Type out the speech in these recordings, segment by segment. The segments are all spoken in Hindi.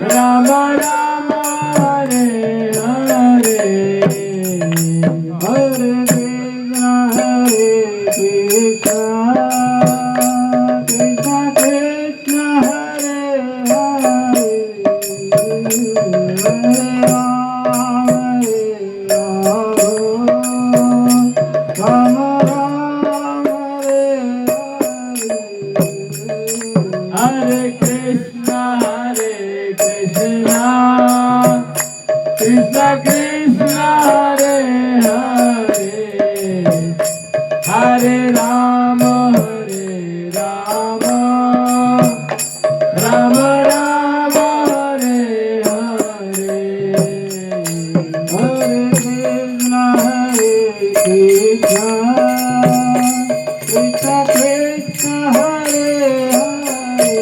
Rama Rama Hare Hare Hare Hare, Hare Rama, Rama Rama, Hare Hare, Hare Krishna, Krishna Krishna, Hare Hare,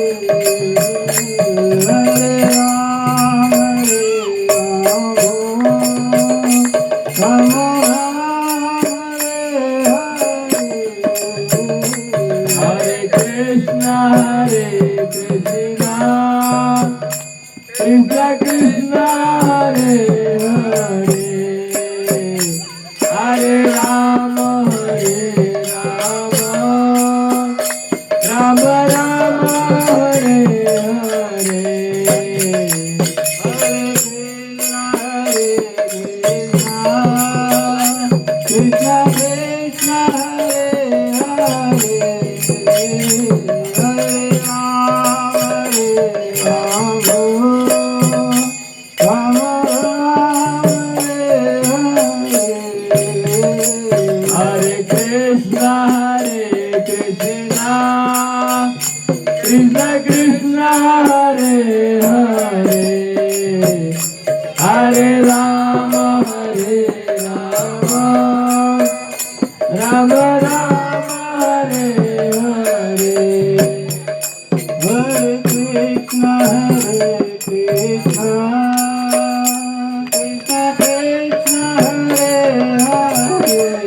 Hare Krishna, Krishna Krishna, Hare Hare, Hare Rama, Rama Rama, Hare Hare, Hare Krishna, Krishna Krishna, Hare Hare, Hare Rama, Hare Krishna, Krishna Krishna, Hare Hare, Hare Rama, Rama Rama, Hare Hare, Hare Krishna, Krishna Krishna, Hare Hare,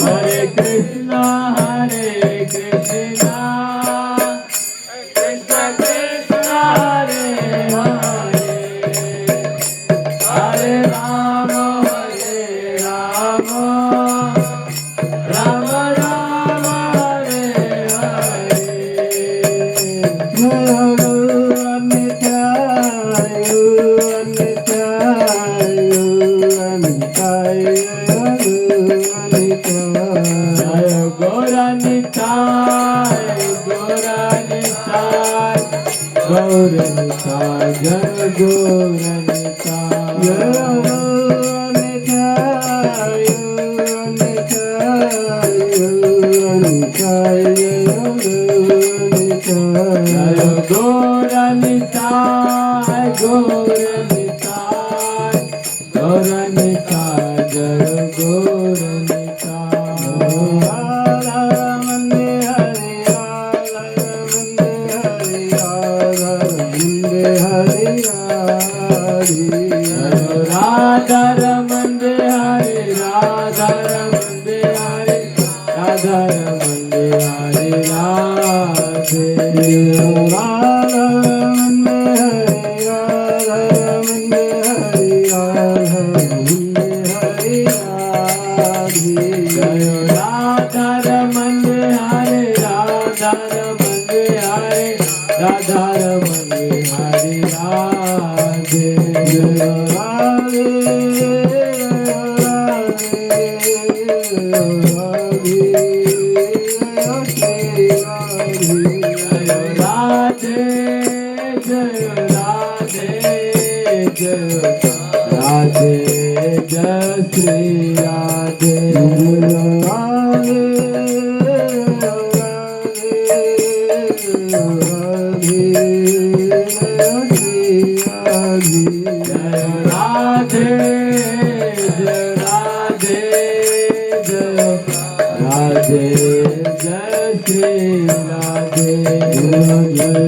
Hare Krishna, Krishna Krishna, Hare Hare, Hare Rama, Rama Rama, Hare Jaya Gaura Nitai, Gaura Nitai, Gaura Nitai, Jaya Gaura Nitai, Jaya Gaura Nitai, Jaya Gaura Nitai, Gaura Nitai, Gaura Nitai, Jaya Gaura Radha Raman Hare, Radha Raman Hare, Radha Raman Hare Radhe, Radha Raman Hare, Radha Raman Hare, Radha Raman Hare Radhe, Jaya Radha Raman Hare, Radha Raman Hare, Radha Raman Hare Radhe, Jaya Radhe, Jai Shri Radhe, Radhe, Radhe, Jai Shri Radhe, Jai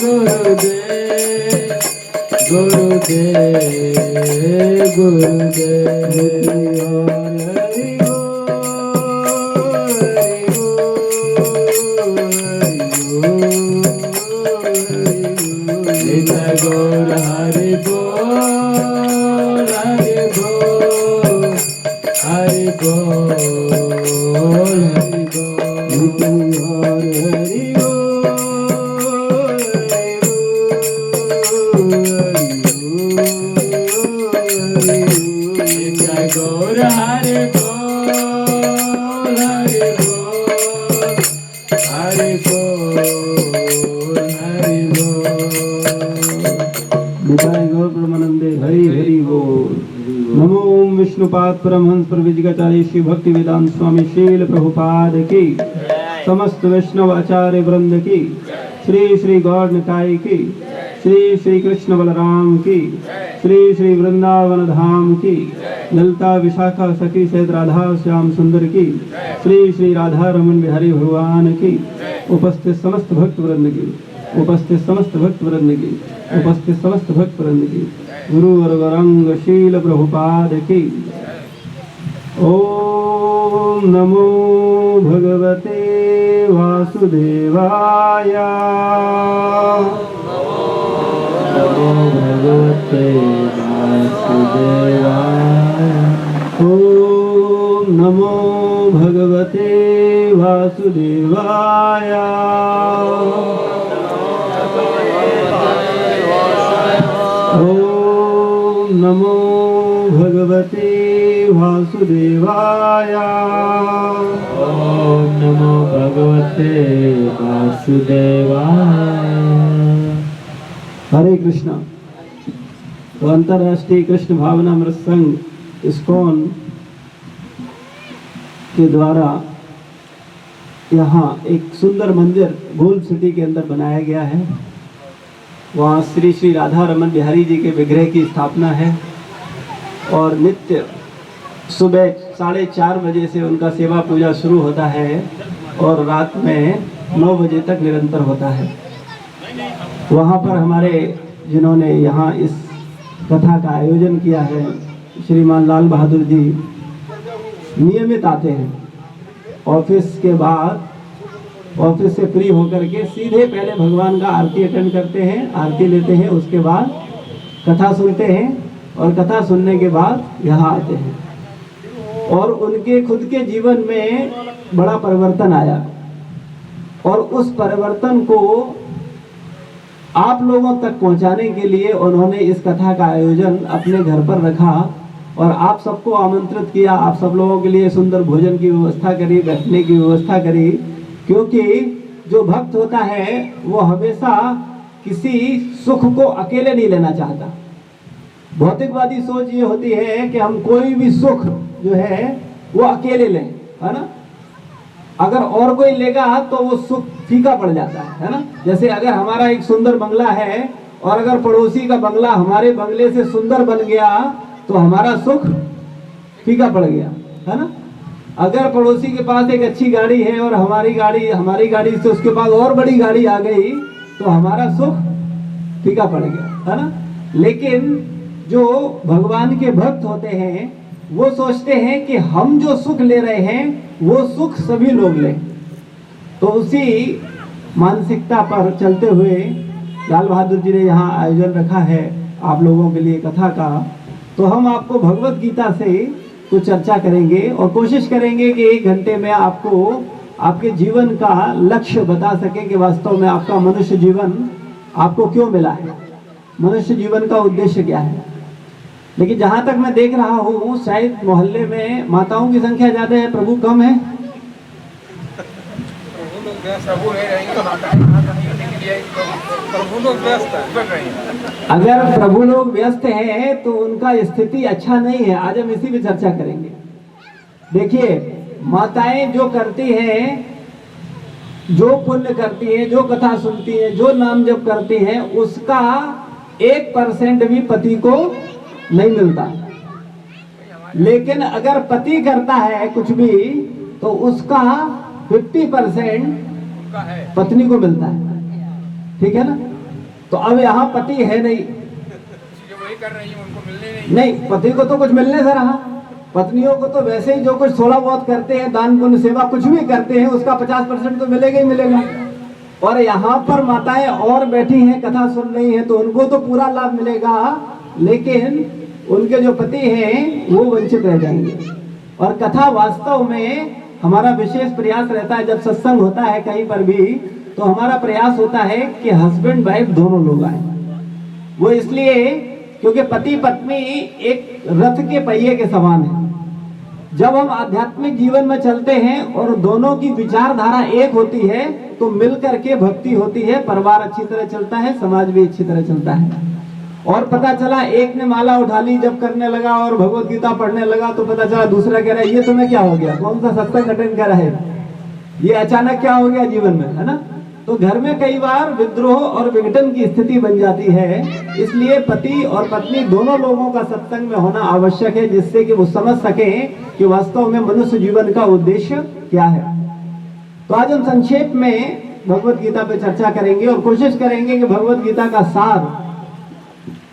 Gurudev, Gurudev, Gurudev, गौर हरि बोल हरि बोल हरि बोल हरि बोल हरि जय गौर हरि बोल हरि बोल हरि बोल हरि बोल। निताय गौर परमानंदे हरि हरि बोल। नमो ओम विष्णुपाद परमहंस प्रविजगाचार्य श्री भक्ति वेदांत स्वामी शील प्रभुपाद की, समस्त वैष्णव आचार्य वृंद की, श्री श्री गौर निताय की, श्री श्री कृष्ण बलराम की, श्री श्री वृंदावन धाम की, ललिता विशाखा सखी सहित राधा श्याम सुंदर की, श्री श्री राधा रमन बिहारी भगवान की, उपस्थित समस्त भक्त वृंद की, उपस्थित समस्त भक्त वृंद की, उपस्थित समस्त भक्त वृंद की, गुरु और गौरांग शील प्रभुपाद की। ओम नमो भगवते वासुदेवाय। नमो भगवते वासुदेवाय। ओम नमो भगवते वासुदेवाय। ओम नमो भगवते वासुदेवाय। ओम नमो भगवते वासुदेवाय। हरे कृष्णा। तो अंतर्राष्ट्रीय कृष्ण भावनामृत संघ इस्कॉन के द्वारा यहाँ एक सुंदर मंदिर गोल्ड सिटी के अंदर बनाया गया है। वहाँ श्री श्री राधा रमन बिहारी जी के विग्रह की स्थापना है और नित्य सुबह 4:30 बजे से उनका सेवा पूजा शुरू होता है और रात में 9 बजे तक निरंतर होता है। वहाँ पर हमारे जिन्होंने यहाँ इस कथा का आयोजन किया है, श्रीमान लाल बहादुर जी नियमित आते हैं। ऑफिस के बाद ऑफिस से फ्री होकर के सीधे पहले भगवान का आरती अटेंड करते हैं, आरती लेते हैं, उसके बाद कथा सुनते हैं और कथा सुनने के बाद यहाँ आते हैं। और उनके खुद के जीवन में बड़ा परिवर्तन आया और उस परिवर्तन को आप लोगों तक पहुंचाने के लिए उन्होंने इस कथा का आयोजन अपने घर पर रखा और आप सबको आमंत्रित किया। आप सब लोगों के लिए सुंदर भोजन की व्यवस्था करी, बैठने की व्यवस्था करी, क्योंकि जो भक्त होता है वो हमेशा किसी सुख को अकेले नहीं लेना चाहता। भौतिकवादी सोच ये होती है कि हम कोई भी सुख जो है वो अकेले लें, है ना। अगर और कोई लेगा तो वो सुख फीका पड़ जाता है ना। जैसे अगर हमारा एक सुंदर बंगला है और अगर पड़ोसी का बंगला हमारे बंगले से सुंदर बन गया तो हमारा सुख फीका पड़ गया, है ना। अगर पड़ोसी के पास एक अच्छी गाड़ी है और हमारी गाड़ी से उसके पास और बड़ी गाड़ी आ गई तो हमारा सुख फीका पड़ गया, है ना। लेकिन जो भगवान के भक्त होते हैं वो सोचते हैं कि हम जो सुख ले रहे हैं वो सुख सभी लोग लें। तो उसी मानसिकता पर चलते हुए लाल बहादुर जी ने यहाँ आयोजन रखा है आप लोगों के लिए कथा का। तो हम आपको भगवत गीता से कुछ चर्चा करेंगे और कोशिश करेंगे कि 1 घंटे में आपको आपके जीवन का लक्ष्य बता सके कि वास्तव में आपका मनुष्य जीवन आपको क्यों मिला है, मनुष्य जीवन का उद्देश्य क्या है। लेकिन जहाँ तक मैं देख रहा हूँ शायद मोहल्ले में माताओं की संख्या ज़्यादा है, प्रभु कम है। अगर प्रभु लोग व्यस्त हैं तो उनका स्थिति अच्छा नहीं है। आज हम इसी पे चर्चा करेंगे। देखिए, माताएं जो करती हैं, जो पुण्य करती हैं, जो कथा सुनती हैं, जो नाम जप करती हैं, उसका 1% भी पति को नहीं मिलता। लेकिन अगर पति करता है कुछ भी तो उसका 50% पत्नी को मिलता है, ठीक है ना। तो अब यहाँ पति है नहीं, वही कर रही है, उनको मिलने नहीं, पति को तो कुछ मिलने से रहा। पत्नियों को तो वैसे ही जो कुछ थोड़ा बहुत करते हैं, दान पुण्य सेवा कुछ भी करते हैं, उसका 50% तो मिलेगा ही मिलेगा। और यहाँ पर माताएं और बैठी हैं, कथा सुन रही हैं, तो उनको तो पूरा लाभ मिलेगा, लेकिन उनके जो पति हैं वो वंचित रह जाएंगे। और कथा वास्तव में हमारा विशेष प्रयास रहता है, जब सत्संग होता है कहीं पर भी, तो हमारा प्रयास होता है कि हस्बैंड वाइफ दोनों लोग आए। वो इसलिए क्योंकि पति पत्नी एक रथ के पहिए के समान है। जब हम आध्यात्मिक जीवन में चलते हैं और दोनों की विचारधारा एक होती है, तो मिलकर के भक्ति होती है, परिवार अच्छी तरह चलता है, समाज भी अच्छी तरह चलता है। और पता चला एक ने माला उठा ली, जब करने लगा और भगवत गीता पढ़ने लगा, तो पता चला दूसरा कह रहा है ये तुम्हें क्या हो गया, कौन सा सत्संग अटेंड कर रहा है, ये अचानक क्या हो गया जीवन में, है ना। तो घर में कई बार विद्रोह और विघटन की स्थिति बन जाती है। इसलिए पति और पत्नी दोनों लोगों का सत्संग में होना आवश्यक है, जिससे कि वो समझ सकें कि वास्तव में मनुष्य जीवन का उद्देश्य क्या है। तो आज हम संक्षेप में भगवत गीता पे चर्चा करेंगे और कोशिश करेंगे कि भगवत गीता का सार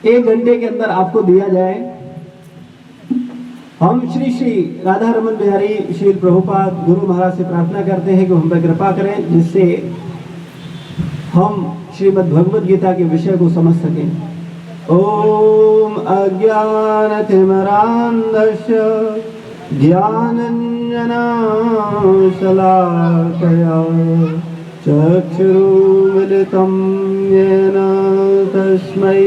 1 घंटे के अंदर आपको दिया जाए। हम श्री श्री राधा रमन बिहारी श्रील प्रभुपाद गुरु महाराज से प्रार्थना करते हैं कि हम पर कृपा करें, जिससे हम श्रीमद् भगवत गीता के विषय को समझ सकें। ओम अज्ञानतिमिरान्धस्य ज्ञानाञ्जनशलाकया चक्षुरुन्मिलितं येन तस्मै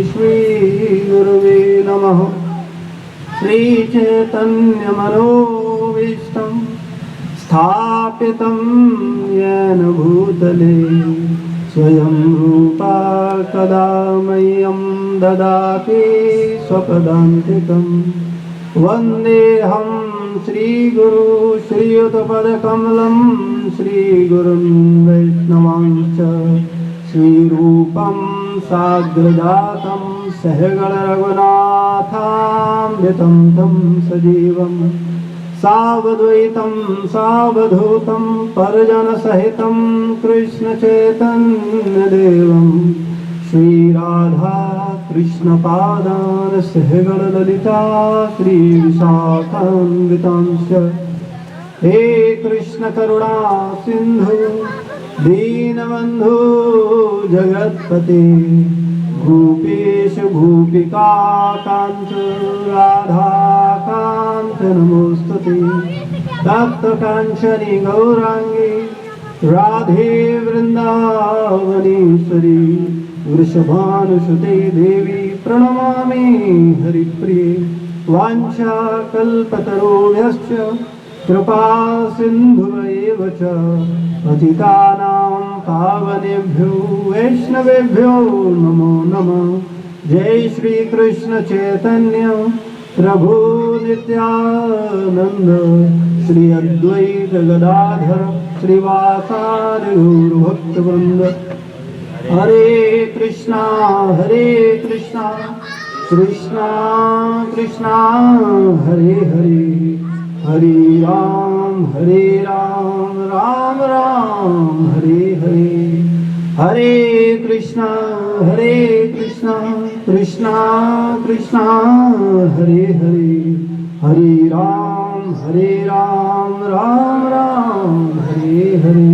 श्रीगुरवे नमः। श्रीचैतन्यमनोभीष्टं स्थापितं येन भूतले स्वयं रूपा कदा मह्यं ददाति स्वपदान्तिकं। वन्देऽहं श्रीगुरु श्रीयुतपदकमलं श्रीगुरुं वैष्णवांश्च श्रीरूपं साग्रजातं सहगणरघुनाथान्वितं तं सजीवम् सावद्वैतं सावधूतं परिजनसहितं कृष्णचैतन्यदेवं श्रीराधा कृष्णपादान् सहगणललिता श्रीविशाखान्वितांश्च। हे कृष्ण करुणा सिन्धु दीनबन्धु जगत्पते भूपेश भूपिका कांत राधा कांत नमोस्तुते। तप्त कांचनी गौरांगी राधे वृंदावनेश्वरी वृषभानुसुते देवी प्रणमामि हरिप्रिये। वाञ्छा कल्पतरुभ्यश्च कृपा सिन्धुभ्येव च पतितानां पावनेभ्यो वैष्णवेभ्यो नमो नमः। जय श्री कृष्ण चैतन्य प्रभु नित्यानंद श्री अद्वैत गदाधर श्रीवासादि गौरभक्तवृंद। हरे कृष्णा कृष्णा कृष्णा हरे हरे, हरे राम राम राम हरे हरे। हरे कृष्णा कृष्णा कृष्णा हरे हरे, हरे राम राम राम हरे हरे।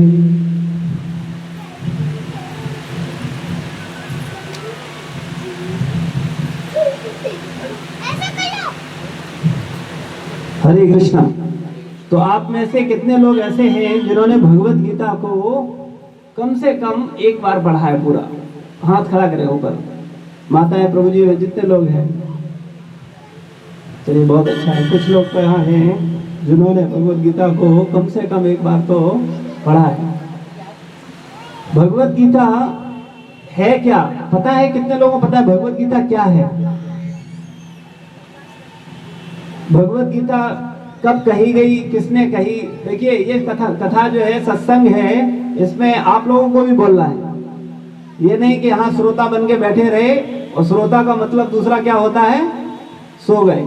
हरे कृष्णा। तो आप में से कितने लोग ऐसे हैं जिन्होंने भगवत गीता को कम से कम एक बार पढ़ा है पूरा? हाथ खड़ा करें ऊपर, माताएं प्रभु जी में जितने लोग हैं। चलिए बहुत अच्छा है। कुछ लोग तो यहाँ हैं जिन्होंने भगवत गीता को कम से कम एक बार तो पढ़ा है। भगवत गीता है क्या पता है? कितने लोगों को पता है भगवत गीता क्या है? भगवत गीता कब कही गई, किसने कही? देखिए ये कथा जो है सत्संग है, इसमें आप लोगों को भी बोलना है। ये नहीं कि यहाँ श्रोता बन के बैठे रहे, और श्रोता का मतलब दूसरा क्या होता है? सो गए।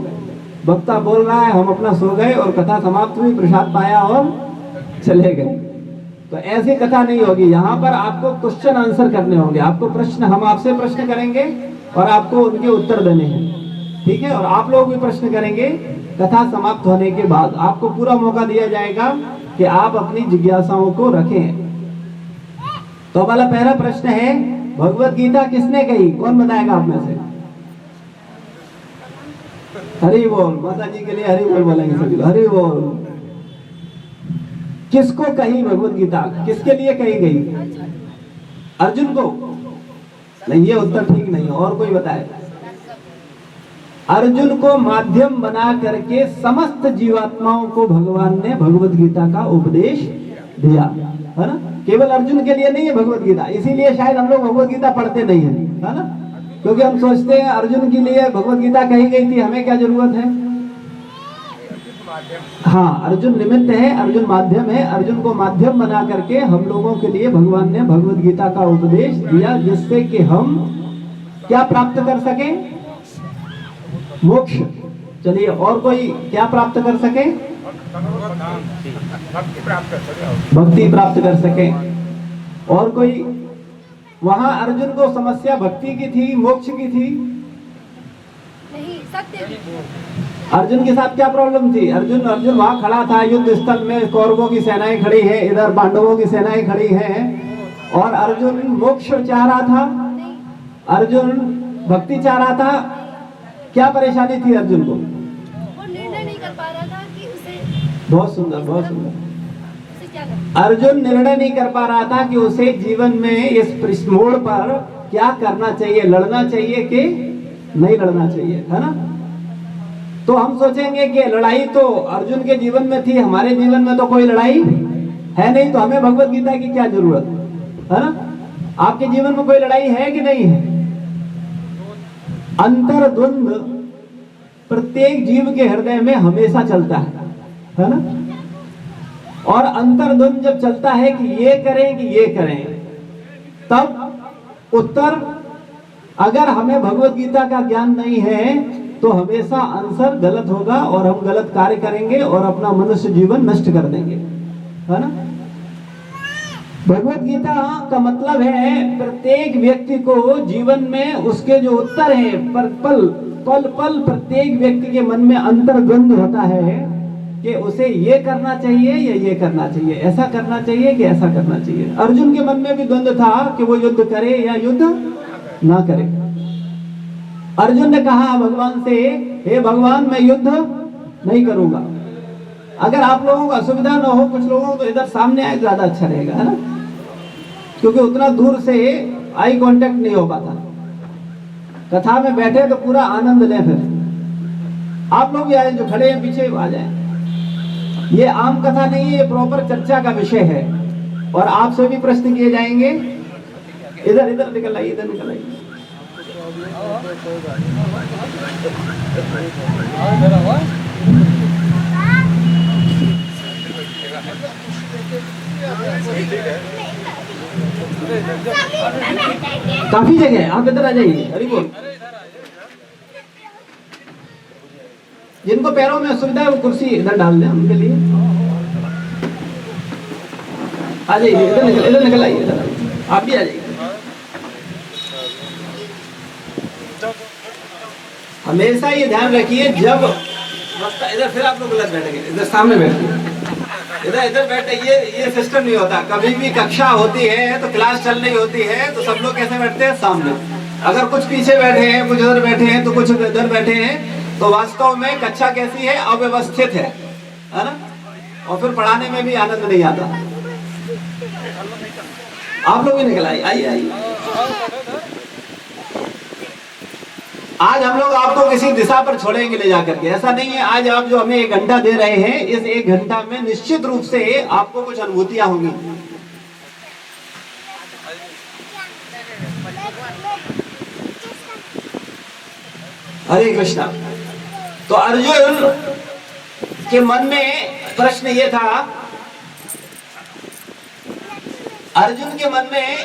वक्ता बोल रहा है, हम अपना सो गए और कथा समाप्त हुई, प्रसाद पाया और चले गए। तो ऐसी कथा नहीं होगी। यहाँ पर आपको क्वेश्चन आंसर करने होंगे। आपको प्रश्न, हम आपसे प्रश्न करेंगे और आपको उनके उत्तर देने हैं, ठीक है? और आप लोग भी प्रश्न करेंगे। कथा समाप्त होने के बाद आपको पूरा मौका दिया जाएगा कि आप अपनी जिज्ञासाओं को रखें। तो तो वाला पहला प्रश्न है, भगवत गीता किसने कही? कौन बताएगा आप में से? हरि बोल। माता जी के लिए हरि बोल बोलेंगे सभी लोग। हरि बोल। किसको कही भगवत गीता? किसके लिए कही गई? अर्जुन को? नहीं, ये उत्तर ठीक नहीं है, और कोई बताए। अर्जुन को माध्यम बना करके समस्त जीवात्माओं को भगवान ने भगवत गीता का उपदेश दिया, है ना। केवल अर्जुन के लिए नहीं है भगवत गीता, इसीलिए शायद हम लोग भगवत गीता पढ़ते नहीं है, है ना, क्योंकि हम सोचते हैं अर्जुन के लिए भगवत गीता कही गई थी, हमें क्या जरूरत है। हाँ, अर्जुन निमित्त है, अर्जुन माध्यम है। अर्जुन को माध्यम बना करके हम लोगों के लिए भगवान ने भगवत गीता का उपदेश दिया, जिससे कि हम क्या प्राप्त कर सके? मोक्ष। चलिए, और कोई क्या प्राप्त कर सके? भक्ति प्राप्त कर सके। भक्ति प्राप्त कर सके। और कोई? वहां अर्जुन को समस्या भक्ति की थी, मोक्ष की थी? नहीं, सत्य की। अर्जुन के साथ क्या प्रॉब्लम थी? अर्जुन वहां खड़ा था युद्ध स्थल में, कौरवों की सेनाएं खड़ी है, इधर पांडवों की सेनाएं खड़ी हैं, और अर्जुन मोक्ष चाह रहा था, अर्जुन भक्ति चाह रहा था। क्या परेशानी थी अर्जुन को? वो निर्णय नहीं कर पा रहा था कि उसे। बहुत सुंदर, बहुत सुंदर। उसे क्या करना? अर्जुन निर्णय नहीं कर पा रहा था कि उसे जीवन में इस मोड़ पर क्या करना चाहिए, लड़ना चाहिए कि नहीं लड़ना चाहिए, है ना। तो हम सोचेंगे कि लड़ाई तो अर्जुन के जीवन में थी, हमारे जीवन में तो कोई लड़ाई है नहीं, तो हमें भगवत गीता की क्या जरूरत है ना। आपके जीवन में कोई लड़ाई है कि नहीं है? अंतर्द्वंद प्रत्येक जीव के हृदय में हमेशा चलता है ना। और अंतर्द्वंद जब चलता है कि ये करें कि ये करें, तब उत्तर, अगर हमें भगवत गीता का ज्ञान नहीं है तो हमेशा आंसर गलत होगा और हम गलत कार्य करेंगे और अपना मनुष्य जीवन नष्ट कर देंगे, है ना। भगवत गीता का मतलब है प्रत्येक व्यक्ति को जीवन में उसके जो उत्तर है, पल पल प्रत्येक व्यक्ति के मन में अंतर्द्वंद होता है कि उसे ये करना चाहिए या ये करना चाहिए, ऐसा करना चाहिए कि ऐसा करना चाहिए। अर्जुन के मन में भी द्वंद था कि वो युद्ध करे या युद्ध ना करे। अर्जुन ने कहा भगवान से, हे भगवान, मैं युद्ध नहीं करूंगा। अगर आप लोगों को असुविधा ना हो, कुछ लोगों को तो इधर सामने आए ज्यादा अच्छा रहेगा, है ना, क्योंकि उतना दूर से आई कांटेक्ट नहीं हो पाता। कथा में बैठे तो पूरा आनंद लें। फिर आप लोग भी आए, जो खड़े हैं पीछे आ जाए। ये आम कथा नहीं है, ये प्रॉपर चर्चा का विषय है और आपसे भी प्रश्न किए जाएंगे। इधर इधर निकल आइए, इधर निकल आइए। काफी जगह है, आप इधर आ जाइए। हरि बोल। जिनको पैरों में असुविधा है वो कुर्सी इधर डाल दें उनके लिए। आ जाइए, इधर निकल आइए, इधर आइए, आप भी आ जाइए। हमेशा ये ध्यान रखिए, जब इधर फिर आप लोग गलत बैठेंगे, इधर सामने बैठिए, इधर बैठे। ये सिस्टम नहीं होता। कभी भी कक्षा होती है तो क्लास चल रही होती है तो सब लोग कैसे बैठते हैं? सामने। अगर कुछ पीछे बैठे हैं, कुछ उधर बैठे हैं, तो कुछ इधर बैठे हैं, तो वास्तव में कक्षा कैसी है? अव्यवस्थित है ना। और फिर पढ़ाने में भी आनंद नहीं आता। आप लोग भी निकल आइए, आइए। आज हम लोग आपको किसी दिशा पर छोड़ेंगे ले जाकर के, ऐसा नहीं है। आज आप जो हमें 1 घंटा दे रहे हैं, इस 1 घंटा में निश्चित रूप से आपको कुछ अनुभूतियां होंगी। हरे कृष्णा। तो अर्जुन के मन में प्रश्न ये था, अर्जुन के मन में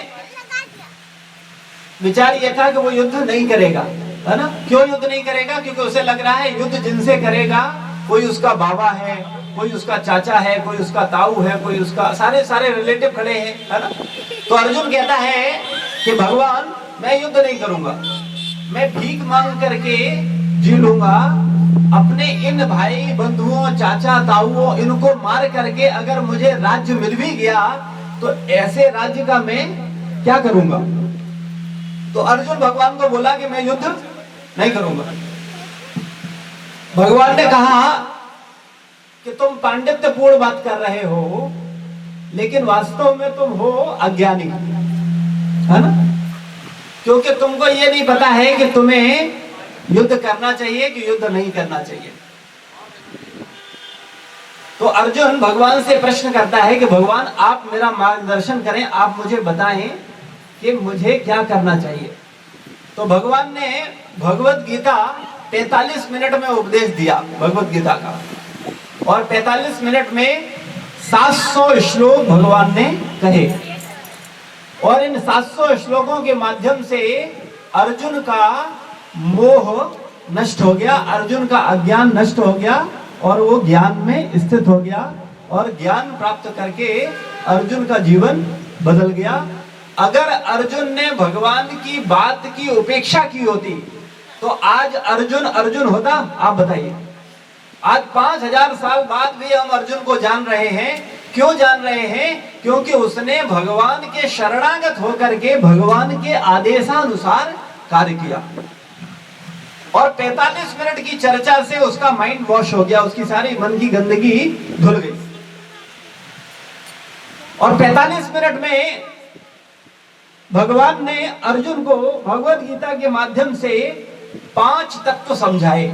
विचार ये था कि वो युद्ध नहीं करेगा, है ना। क्यों युद्ध नहीं करेगा? क्योंकि उसे लग रहा है युद्ध जिनसे करेगा कोई उसका बाबा है, कोई उसका चाचा है, कोई उसका ताऊ है, कोई उसका सारे रिलेटिव खड़े हैं, है ना। तो अर्जुन कहता है कि भगवान, मैं युद्ध नहीं करूंगा, मैं भीख मांग करके जी लूंगा। अपने इन भाई बंधुओं, चाचा ताऊओं, इनको मार करके अगर मुझे राज्य मिल भी गया तो ऐसे राज्य का मैं क्या करूंगा? तो अर्जुन भगवान को बोला कि मैं युद्ध नहीं करूंगा। भगवान ने कहा कि तुम पांडित्यपूर्ण बात कर रहे हो, लेकिन वास्तव में तुम हो अज्ञानी, है ना? क्योंकि तुमको ये नहीं पता है कि तुम्हें युद्ध करना चाहिए कि युद्ध नहीं करना चाहिए। तो अर्जुन भगवान से प्रश्न करता है कि भगवान आप मेरा मार्गदर्शन करें, आप मुझे बताएं कि मुझे क्या करना चाहिए। तो भगवान ने भगवत गीता 45 मिनट में उपदेश दिया भगवत गीता का, और 45 मिनट में 700 श्लोक भगवान ने कहे, और इन 700 श्लोकों के माध्यम से अर्जुन का मोह नष्ट हो गया, अर्जुन का अज्ञान नष्ट हो गया, और वो ज्ञान में स्थित हो गया, और ज्ञान प्राप्त करके अर्जुन का जीवन बदल गया। अगर अर्जुन ने भगवान की बात की उपेक्षा की होती तो आज अर्जुन अर्जुन होता? आप बताइए। आज 5000 साल बाद भी हम अर्जुन को जान रहे हैं। क्यों जान रहे हैं? क्योंकि उसने भगवान के शरणागत होकर के भगवान के आदेशानुसार कार्य किया, और 45 मिनट की चर्चा से उसका माइंड वॉश हो गया, उसकी सारी मन की गंदगी धुल गई। और 45 मिनट में भगवान ने अर्जुन को भगवत गीता के माध्यम से 5 तत्व समझाए।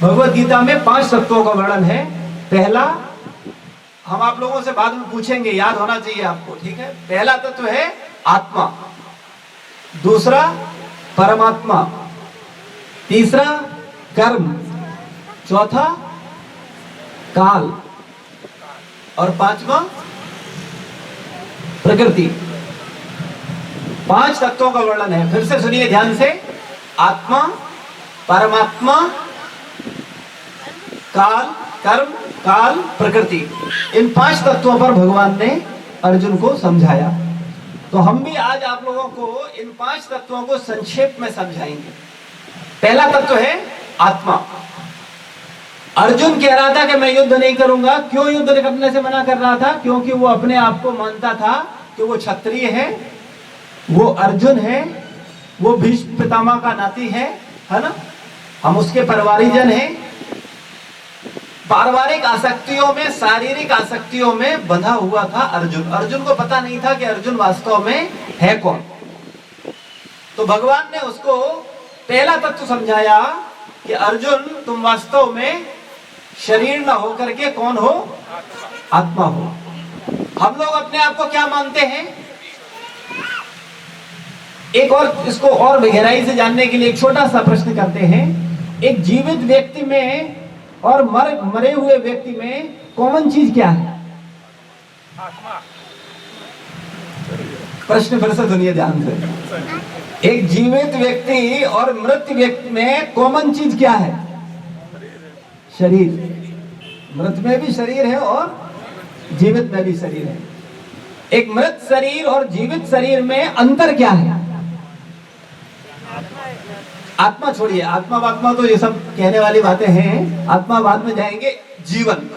भगवत गीता में 5 तत्वों का वर्णन है। पहला, हम आप लोगों से बाद में पूछेंगे, याद होना चाहिए आपको, ठीक है? पहला तत्व है आत्मा, दूसरा परमात्मा, तीसरा कर्म, चौथा काल, और पांचवा प्रकृति। 5 तत्वों का वर्णन है। फिर से सुनिए ध्यान से। आत्मा, परमात्मा, काल, कर्म, काल, प्रकृति, इन 5 तत्वों पर भगवान ने अर्जुन को समझाया। तो हम भी आज आप लोगों को इन 5 तत्वों को संक्षेप में समझाएंगे। पहला तत्व है आत्मा। अर्जुन कह रहा था कि मैं युद्ध नहीं करूंगा। क्यों युद्ध करने से मना कर रहा था? क्योंकि वो अपने आप को मानता था कि वो क्षत्रिय है, वो अर्जुन है, वो भीष्म पितामह का नाती है ना? हम उसके परिवारीजन हैं। पारिवारिक आसक्तियों में, शारीरिक आसक्तियों में बंधा हुआ था अर्जुन। अर्जुन को पता नहीं था कि अर्जुन वास्तव में है कौन। तो भगवान ने उसको पहला तत्व समझाया कि अर्जुन, तुम वास्तव में शरीर न होकर के कौन हो? आत्मा हो। हम लोग अपने आप को क्या मानते हैं? एक और, इसको और गहराई से जानने के लिए एक छोटा सा प्रश्न करते हैं। एक जीवित व्यक्ति में और मरे हुए व्यक्ति में कॉमन चीज क्या है? प्रश्न फिर से सुनिए ध्यान से। एक जीवित व्यक्ति और मृत व्यक्ति में कॉमन चीज क्या है? शरीर। मृत में भी शरीर है और जीवित में भी शरीर है। एक मृत शरीर और जीवित शरीर में अंतर क्या है? आत्मा छोड़िए, आत्मा तो ये सब कहने वाली बातें हैं, आत्मा बाद में जाएंगे। जीवन,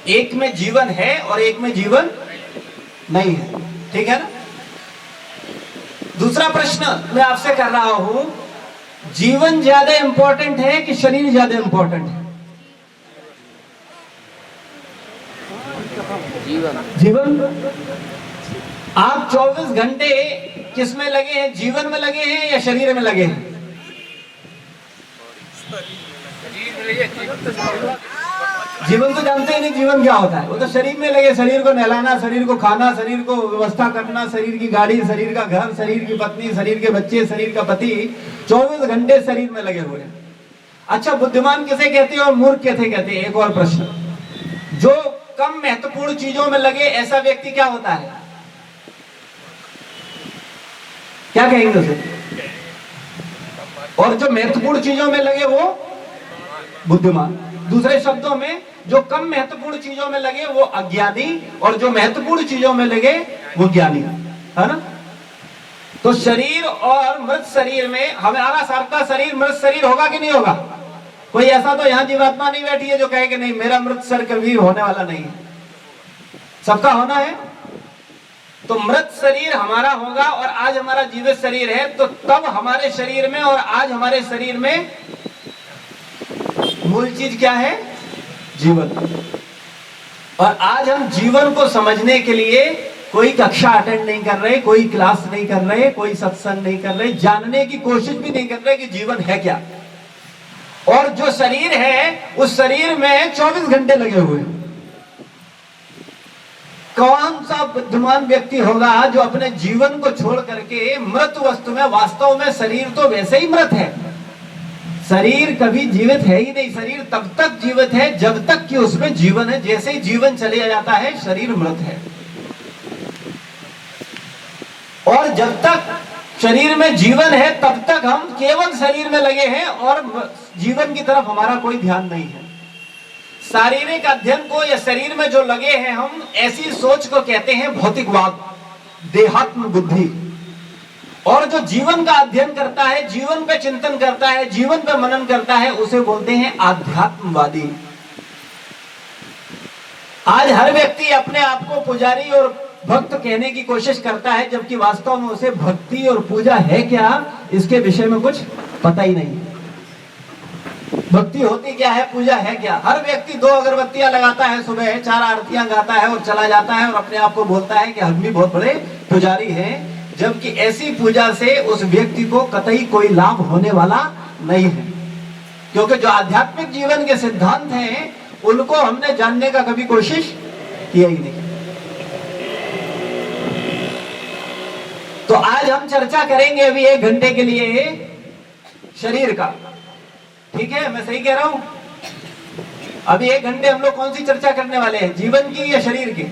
एक में जीवन है और एक में जीवन नहीं है, ठीक है ना? दूसरा प्रश्न मैं आपसे कर रहा हूं, जीवन ज्यादा इंपॉर्टेंट है कि शरीर ज्यादा इंपॉर्टेंट है? जीवन। आप 24 घंटे किस में लगे हैं? जीवन में लगे हैं या शरीर में लगे हैं? जीवन तो जानते ही नहीं जीवन क्या होता है। वो तो शरीर में लगे, शरीर को नहलाना, शरीर को खाना, शरीर को व्यवस्था करना, शरीर की गाड़ी, शरीर का घर, शरीर की पत्नी, शरीर के बच्चे, शरीर का पति, 24 घंटे शरीर में लगे हुए हैं। अच्छा, बुद्धिमान किसे कहते हैं और मूर्ख किसे कहते हैं? एक और प्रश्न, जो कम महत्वपूर्ण चीजों में लगे ऐसा व्यक्ति क्या होता है? क्या कहेंगे उसे? और जो महत्वपूर्ण चीजों में लगे वो बुद्धिमान। दूसरे शब्दों में, जो कम महत्वपूर्ण चीजों में लगे वो अज्ञानी, और जो महत्वपूर्ण चीजों में लगे वो ज्ञानी, है ना? तो शरीर और मृत शरीर में, हमारा सबका शरीर मृत शरीर होगा कि नहीं होगा? कोई ऐसा तो यहाँ जीवात्मा नहीं बैठी है जो कहे कि नहीं मेरा मृत शरीर कभी होने वाला नहीं है। सबका होना है। तो मृत शरीर हमारा होगा और आज हमारा जीवित शरीर है, तो तब हमारे शरीर में और आज हमारे शरीर में मूल चीज क्या है? जीवन। और आज हम जीवन को समझने के लिए कोई कक्षा अटेंड नहीं कर रहे, कोई क्लास नहीं कर रहे, कोई सत्संग नहीं कर रहे, जानने की कोशिश भी नहीं कर रहे कि जीवन है क्या। और जो शरीर है उस शरीर में 24 घंटे लगे हुए हैं। कौन सा बुद्धिमान व्यक्ति होगा जो अपने जीवन को छोड़ करके मृत वस्तु में, वास्तव में शरीर तो वैसे ही मृत है, शरीर कभी जीवित है ही नहीं। शरीर तब तक जीवित है जब तक कि उसमें जीवन है, जैसे ही जीवन चले जाता है शरीर मृत है। और जब तक शरीर में जीवन है तब तक हम केवल शरीर में लगे हैं और जीवन की तरफ हमारा कोई ध्यान नहीं है। शारीरिक अध्ययन को या शरीर में जो लगे हैं हम, ऐसी सोच को कहते हैं भौतिकवाद, देहात्म बुद्धि। और जो जीवन का अध्ययन करता है, जीवन पे चिंतन करता है, जीवन पे मनन करता है, उसे बोलते हैं आध्यात्मवादी। आज हर व्यक्ति अपने आप को पुजारी और भक्त कहने की कोशिश करता है, जबकि वास्तव में उसे भक्ति और पूजा है क्या इसके विषय में कुछ पता ही नहीं। भक्ति होती क्या है, पूजा है क्या। हर व्यक्ति 2 अगरबत्तियां लगाता है, सुबह 4 आरतियां गाता है और चला जाता है और अपने आप को बोलता है कि हम भी बहुत बड़े पुजारी हैं, जबकि ऐसी पूजा से उस व्यक्ति को कतई कोई लाभ होने वाला नहीं है। क्योंकि जो आध्यात्मिक जीवन के सिद्धांत हैं उनको हमने जानने का कभी कोशिश किया ही नहीं। तो आज हम चर्चा करेंगे अभी 1 घंटे के लिए शरीर का। ठीक है, मैं सही कह रहा हूं? अभी 1 घंटे हम लोग कौन सी चर्चा करने वाले हैं, जीवन की या शरीर की?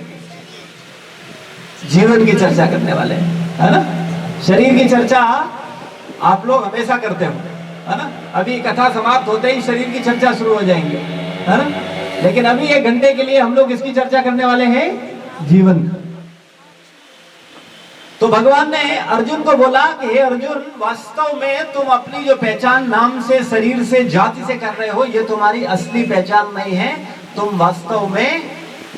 जीवन की चर्चा करने वाले हैं, है ना। शरीर की चर्चा आप लोग हमेशा करते हो, है ना। अभी कथा समाप्त होते ही शरीर की चर्चा शुरू हो जाएंगे, है ना। लेकिन अभी 1 घंटे के लिए हम लोग इसकी चर्चा करने वाले हैं, जीवन। तो भगवान ने अर्जुन को बोला कि हे अर्जुन, वास्तव में तुम अपनी जो पहचान नाम से, शरीर से, जाति से कर रहे हो, ये तुम्हारी असली पहचान नहीं है। तुम वास्तव में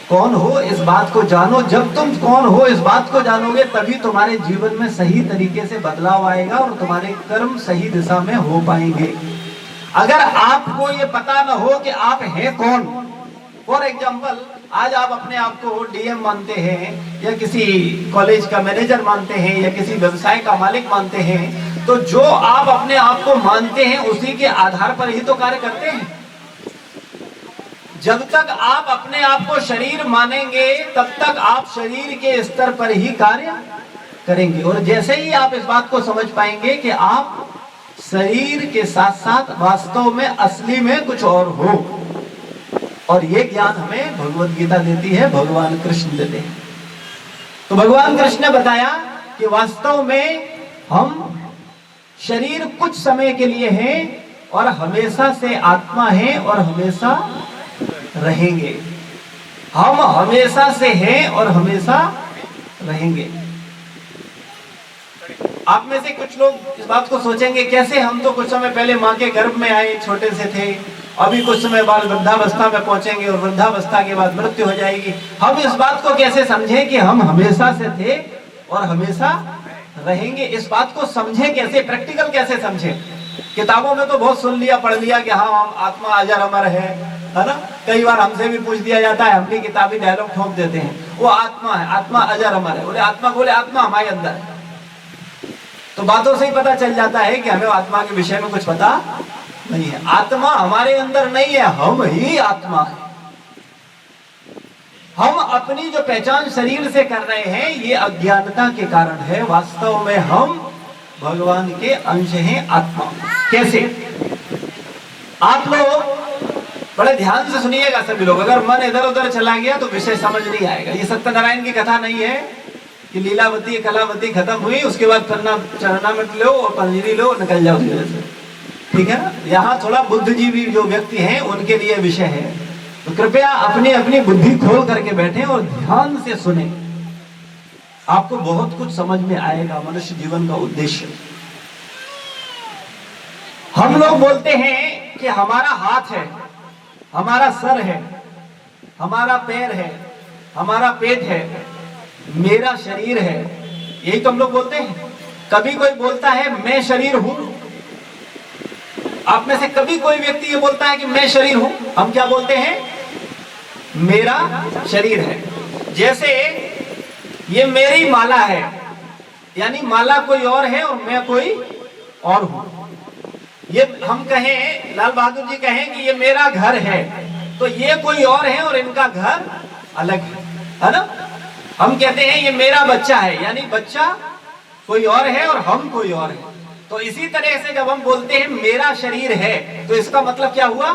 कौन हो इस बात को जानो। जब तुम कौन हो इस बात को जानोगे तभी तुम्हारे जीवन में सही तरीके से बदलाव आएगा और तुम्हारे कर्म सही दिशा में हो पाएंगे। अगर आपको ये पता न हो कि आप हैं कौन, फॉर एग्जाम्पल आज आप अपने आप को डीएम मानते हैं या किसी कॉलेज का मैनेजर मानते हैं या किसी व्यवसाय का मालिक मानते हैं, तो जो आप अपने आप को मानते हैं उसी के आधार पर ही तो कार्य करते हैं। जब तक आप अपने आप को शरीर मानेंगे तब तक आप शरीर के स्तर पर ही कार्य करेंगे। और जैसे ही आप इस बात को समझ पाएंगे कि आप शरीर के साथ साथ वास्तव में असली में कुछ और हो, और ये ज्ञान हमें भगवत गीता देती है, भगवान कृष्ण देते हैं। तो भगवान कृष्ण ने बताया कि वास्तव में हम शरीर कुछ समय के लिए है और हमेशा से आत्मा है और हमेशा रहेंगे। हम हमेशा से हैं और हमेशा रहेंगे। आप में से कुछ लोग इस बात को सोचेंगे, कैसे हम तो कुछ समय पहले माँ के गर्भ में आए, छोटे से थे, अभी कुछ समय बाद वृद्धावस्था में पहुंचेंगे और वृद्धावस्था के बाद मृत्यु हो जाएगी। हम इस बात को कैसे समझें कि हम हमेशा से थे और हमेशा रहेंगे? इस बात को समझें कैसे, प्रैक्टिकल कैसे समझें? किताबों में तो बहुत सुन लिया, पढ़ लिया कि हाँ हम आत्मा अजर अमर है ना। कई बार हमसे भी पूछ दिया जाता है, हम भी किताबी डायलॉग ठोक देते हैं, वो आत्मा है, आत्मा अजर अमर है। बोले आत्मा, बोले आत्मा हमारे अंदर है। तो बातों से ही पता चल जाता है कि हमें आत्मा के विषय में कुछ पता नहीं है। आत्मा हमारे अंदर नहीं है, हम ही आत्मा है। हम अपनी जो पहचान शरीर से कर रहे हैं ये अज्ञानता के कारण है। वास्तव में हम भगवान के अंश हैं, आत्मा। कैसे? आप लोग बड़े ध्यान से सुनिएगा सभी लोग। अगर मन इधर उधर चला गया तो विषय समझ नहीं आएगा। ये सत्यनारायण की कथा नहीं है कि लीलावती कलावती खत्म हुई उसके बाद चरणामृत लो और पंजरी लो और निकल जाओ धीरे से, ठीक है ना। यहाँ थोड़ा बुद्धिजीवी जो व्यक्ति हैं उनके लिए विषय है, तो कृपया अपनी अपनी बुद्धि खोल करके बैठे और ध्यान से सुने। आपको बहुत कुछ समझ में आएगा मनुष्य जीवन का उद्देश्य। हम लोग बोलते हैं कि हमारा हाथ है, हमारा सर है, हमारा पैर है, हमारा पेट है, मेरा शरीर है, यही तो हम लोग बोलते हैं। कभी कोई बोलता है मैं शरीर हूं, आप में से कभी कोई व्यक्ति ये बोलता है कि मैं शरीर हूं? हम क्या बोलते हैं? मेरा शरीर है। जैसे ये मेरी माला है, यानी माला कोई और है और मैं कोई और हूं। ये हम कहें, लाल बहादुर जी कहें कि ये मेरा घर है, तो ये कोई और है और इनका घर अलग है ना? हम कहते हैं ये मेरा बच्चा है, यानी बच्चा कोई और है और हम कोई और है। तो इसी तरह से जब हम बोलते हैं मेरा शरीर है, तो इसका मतलब क्या हुआ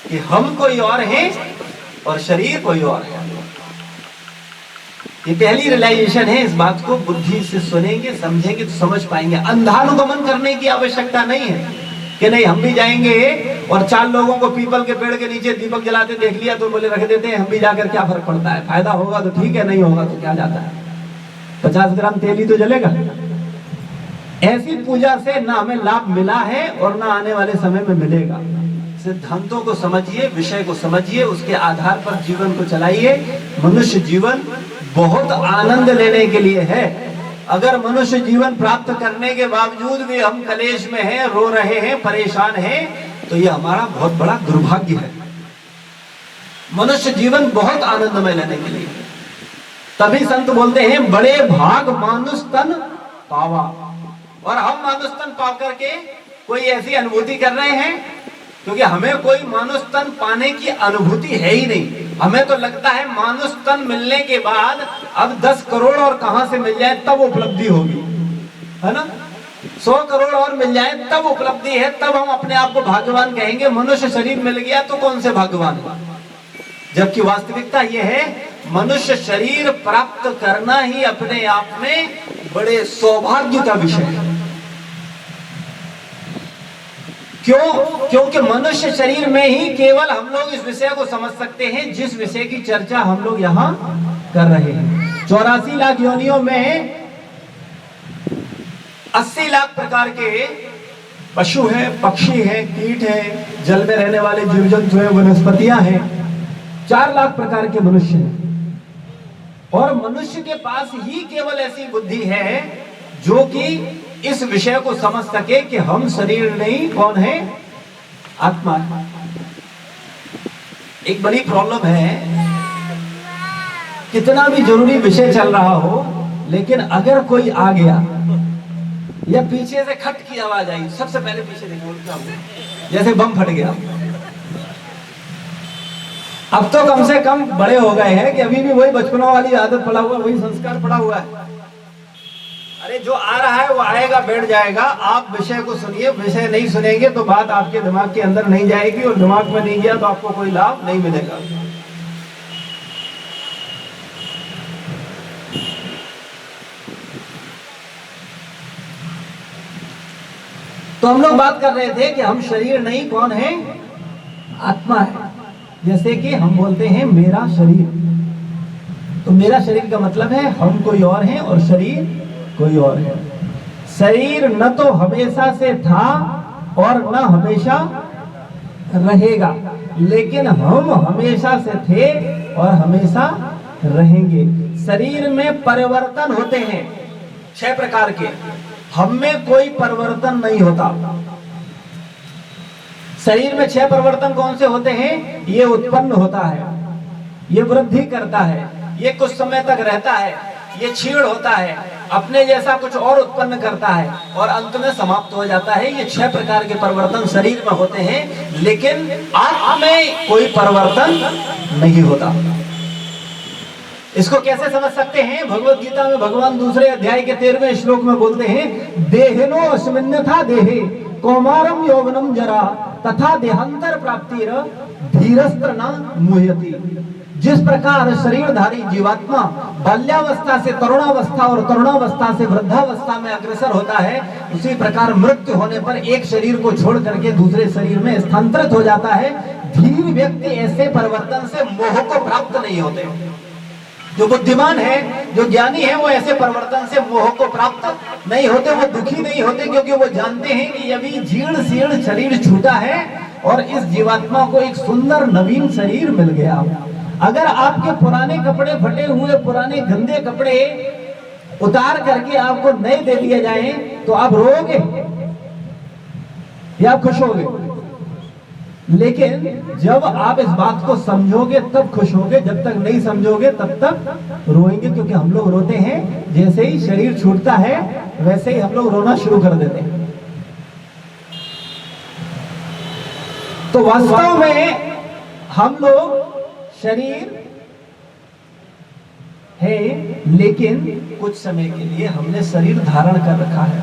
कि हम कोई और हैं और शरीर कोई और है। ये पहली रियलाइजेशन है। इस बात को बुद्धि से सुनेंगे, समझेंगे तो समझ पाएंगे। अंधानुगमन करने की आवश्यकता नहीं है कि नहीं हम भी जाएंगे और 4 लोगों को पीपल के पेड़ के नीचे दीपक जलाते देख लिया तो बोले रख देते हैं, हम भी जाकर क्या फर्क पड़ता है, फायदा होगा तो ठीक है, नहीं होगा तो क्या जाता है, 50 ग्राम तेल ही तो जलेगा। ऐसी पूजा से ना हमें लाभ मिला है और ना आने वाले समय में मिलेगा। सिद्धांतों को समझिए, विषय को समझिए, उसके आधार पर जीवन को चलाइए। मनुष्य जीवन बहुत आनंद लेने के लिए है। अगर मनुष्य जीवन प्राप्त करने के बावजूद भी हम कलेश में हैं, रो रहे हैं, परेशान हैं, तो ये हमारा बहुत बड़ा दुर्भाग्य है। मनुष्य जीवन बहुत आनंदमय लेने के लिए, तभी संत बोलते हैं बड़े भाग मानुष तन पावा। और हम मानुष तन पा करके कोई ऐसी अनुभूति कर रहे हैं, क्योंकि हमें कोई मानुष तन पाने की अनुभूति है ही नहीं। हमें तो लगता है मानुष तन मिलने के बाद अब 10 करोड़ और कहां से मिल जाए तब उपलब्धि होगी, है ना? 100 करोड़ और मिल जाए तब उपलब्धि है, तब हम अपने आप को भाग्यवान कहेंगे। मनुष्य शरीर मिल गया तो कौन से भाग्यवान है? जबकि वास्तविकता यह है, मनुष्य शरीर प्राप्त करना ही अपने आप में बड़े सौभाग्य का विषय है। क्यों? क्योंकि मनुष्य शरीर में ही केवल हम लोग इस विषय को समझ सकते हैं जिस विषय की चर्चा हम लोग यहाँ कर रहे हैं। 84 लाख योनियों में 80 लाख प्रकार के पशु हैं, पक्षी हैं, कीट हैं, जल में रहने वाले जीव जंतु हैं, वनस्पतियां हैं, 4 लाख प्रकार के मनुष्य हैं। और मनुष्य के पास ही केवल ऐसी बुद्धि है जो कि इस विषय को समझ सके कि हम शरीर नहीं, कौन है? आत्मा। एक बड़ी प्रॉब्लम है, कितना भी जरूरी विषय चल रहा हो, लेकिन अगर कोई आ गया या पीछे से खट की आवाज आई, सबसे पहले पीछे देखो, जैसे बम फट गया। अब तो कम से कम बड़े हो गए हैं कि अभी भी वही बचपनों वाली आदत पड़ा हुआ, वही संस्कार पड़ा हुआ है। अरे जो आ रहा है वो आएगा, बैठ जाएगा, आप विषय को सुनिए। विषय नहीं सुनेंगे तो बात आपके दिमाग के अंदर नहीं जाएगी, और दिमाग में नहीं गया तो आपको कोई लाभ नहीं मिलेगा। तो हम लोग बात कर रहे थे कि हम शरीर नहीं, कौन है? आत्मा है। जैसे कि हम बोलते हैं मेरा शरीर, तो मेरा शरीर का मतलब है हम कोई और हैं और शरीर कोई और है। शरीर न तो हमेशा से था और न हमेशा रहेगा, लेकिन हम हमेशा से थे और हमेशा रहेंगे। शरीर में परिवर्तन होते हैं 6 प्रकार के, हम में कोई परिवर्तन नहीं होता। शरीर में 6 परिवर्तन कौन से होते हैं? ये उत्पन्न होता है, ये वृद्धि करता है, ये कुछ समय तक रहता है, ये क्षीण होता है, अपने जैसा कुछ और उत्पन्न करता है और अंत में समाप्त हो जाता है। ये 6 प्रकार के परिवर्तन शरीर में होते हैं, लेकिन आत्मा में कोई परिवर्तन नहीं होता। इसको कैसे समझ सकते हैं? भगवत गीता में भगवान दूसरे अध्याय के 13वें श्लोक में बोलते हैं, देहिनो अस्मिन्नथा देहे कौमारम यौवनम जरा तथा देहांतर प्राप्तिर धीरस्त्र न मुह्यति। जिस प्रकार शरीरधारी जीवात्मा बाल्यावस्था से तरुणावस्था और तरुणावस्था से वृद्धावस्था में अग्रसर होता है, उसी प्रकार मृत्यु होने पर एक शरीर को छोड़ करके दूसरे शरीर में स्थानांतरित हो जाता है। धीर व्यक्ति ऐसे परिवर्तन से मोह को प्राप्त नहीं होते। जो बुद्धिमान है, जो ज्ञानी है, वो ऐसे परिवर्तन से मोह को प्राप्त नहीं होते, वो दुखी नहीं होते, क्योंकि वो जानते हैं कि अभी जीर्ण शीर्ण शरीर छूटा है और इस जीवात्मा को एक सुंदर नवीन शरीर मिल गया। अगर आपके पुराने कपड़े फटे हुए, पुराने गंदे कपड़े उतार करके आपको नए दे दिए जाएं तो आप रोओगे या खुश होगे? लेकिन जब आप इस बात को समझोगे तब खुश होगे, जब तक नहीं समझोगे तब तक रोएंगे। क्योंकि हम लोग रोते हैं जैसे ही शरीर छूटता है वैसे ही हम लोग रोना शुरू कर देते हैं। तो वास्तव में हम लोग शरीर है, लेकिन कुछ समय के लिए हमने शरीर धारण कर रखा है।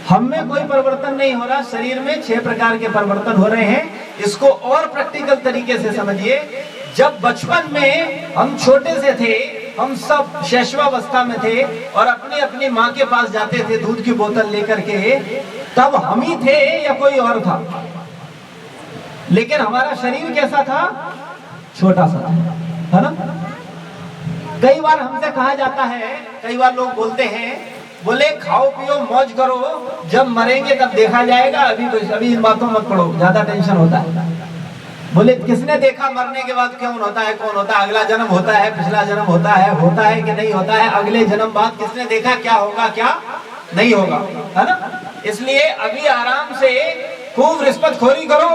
हम में कोई परिवर्तन नहीं हो रहा, शरीर में 6 प्रकार के परिवर्तन हो रहे हैं। इसको और प्रैक्टिकल तरीके से समझिए। जब बचपन में हम छोटे से थे, हम सब शैशवावस्था में थे और अपनी अपनी माँ के पास जाते थे दूध की बोतल लेकर के, तब हम ही थे या कोई और था? लेकिन हमारा शरीर कैसा था? छोटा सा था, है ना? कई बार हमसे कहा जाता है, कई बार लोग बोलते हैं, बोले खाओ पियो मौज करो, जब मरेंगे तब देखा जाएगा, अभी इन बातों मत पड़ो, ज्यादा टेंशन होता है। बोले किसने देखा मरने के बाद कौन होता है, कौन होता है? अगला जन्म होता है, पिछला जन्म होता है कि नहीं होता है? अगले जन्म बाद किसने देखा क्या होगा क्या नहीं होगा, है ना? इसलिए अभी आराम से खूब रिश्वतखोरी करो,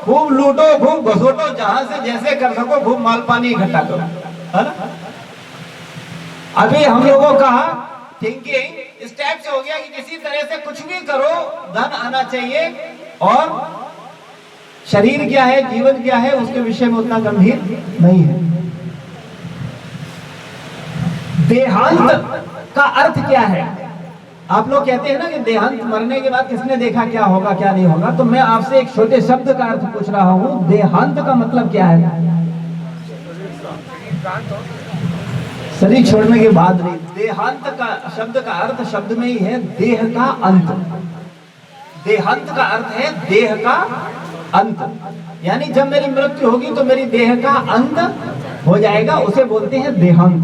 खूब लूटो, खूब घसोटो, जहां से जैसे कर सको खूब माल पानी इकट्ठा करो, है ना? अभी हम लोगों का थिंकिंग इस टाइप से हो गया कि किसी तरह से कुछ भी करो, धन आना चाहिए, और शरीर क्या है, जीवन क्या है, उसके विषय में उतना गंभीर नहीं है। देहांत का अर्थ क्या है? आप लोग कहते हैं ना कि देहांत, मरने के बाद किसने देखा क्या होगा क्या नहीं होगा। तो मैं आपसे एक छोटे शब्द का अर्थ पूछ रहा हूं, देहांत का मतलब क्या है? शरीर छोड़ने के बाद नहीं। देहांत का शब्द का अर्थ शब्द में ही है देह का अंत। देहांत का अर्थ है देह का अंत, यानी जब मेरी मृत्यु होगी तो मेरी देह का अंत हो जाएगा, उसे बोलते हैं देहांत।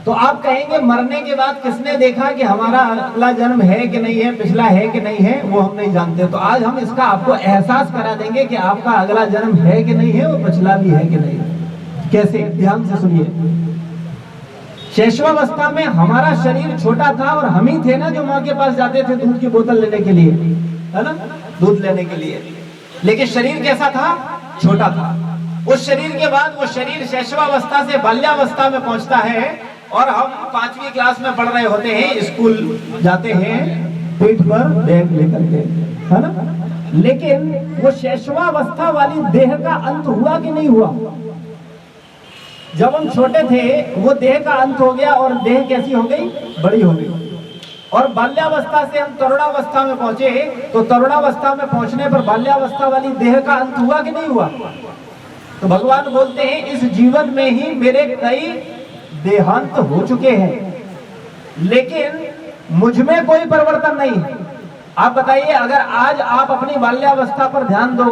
तो आप कहेंगे मरने के बाद किसने देखा कि हमारा अगला जन्म है कि नहीं है, पिछला है कि नहीं है, वो हम नहीं जानते। तो आज हम इसका आपको एहसास करा देंगे कि आपका अगला जन्म है कि नहीं है, और पिछला भी है कि नहीं है। कैसे? ध्यान से सुनिए। शैशवावस्था में हमारा शरीर छोटा था और हम ही थे ना जो माँ के पास जाते थे दूध की बोतल लेने के लिए, है ना, दूध लेने के लिए। लेकिन शरीर कैसा था? छोटा था। उस शरीर के बाद वो शरीर शैशवावस्था से बाल्यावस्था में पहुंचता है और हम 5वीं क्लास में पढ़ रहे होते हैं, स्कूल जाते हैं पीठ पर बैग लेकर के, है ना। लेकिन वो शैशवावस्था वाली देह का अंत हुआ कि नहीं हुआ? जब हम छोटे थे वो देह का अंत हो गया और देह कैसी हो गई? बड़ी हो गई। और बाल्यावस्था से हम तरुणावस्था में पहुंचे, तो तरुणावस्था में पहुंचने पर बाल्यावस्था वाली देह का अंत हुआ कि नहीं हुआ? तो भगवान बोलते हैं इस जीवन में ही मेरे कई देहांत हो चुके हैं, लेकिन मुझ में कोई परिवर्तन नहीं है। आप बताइए, अगर आज आप अपनी बाल्यावस्था पर ध्यान दो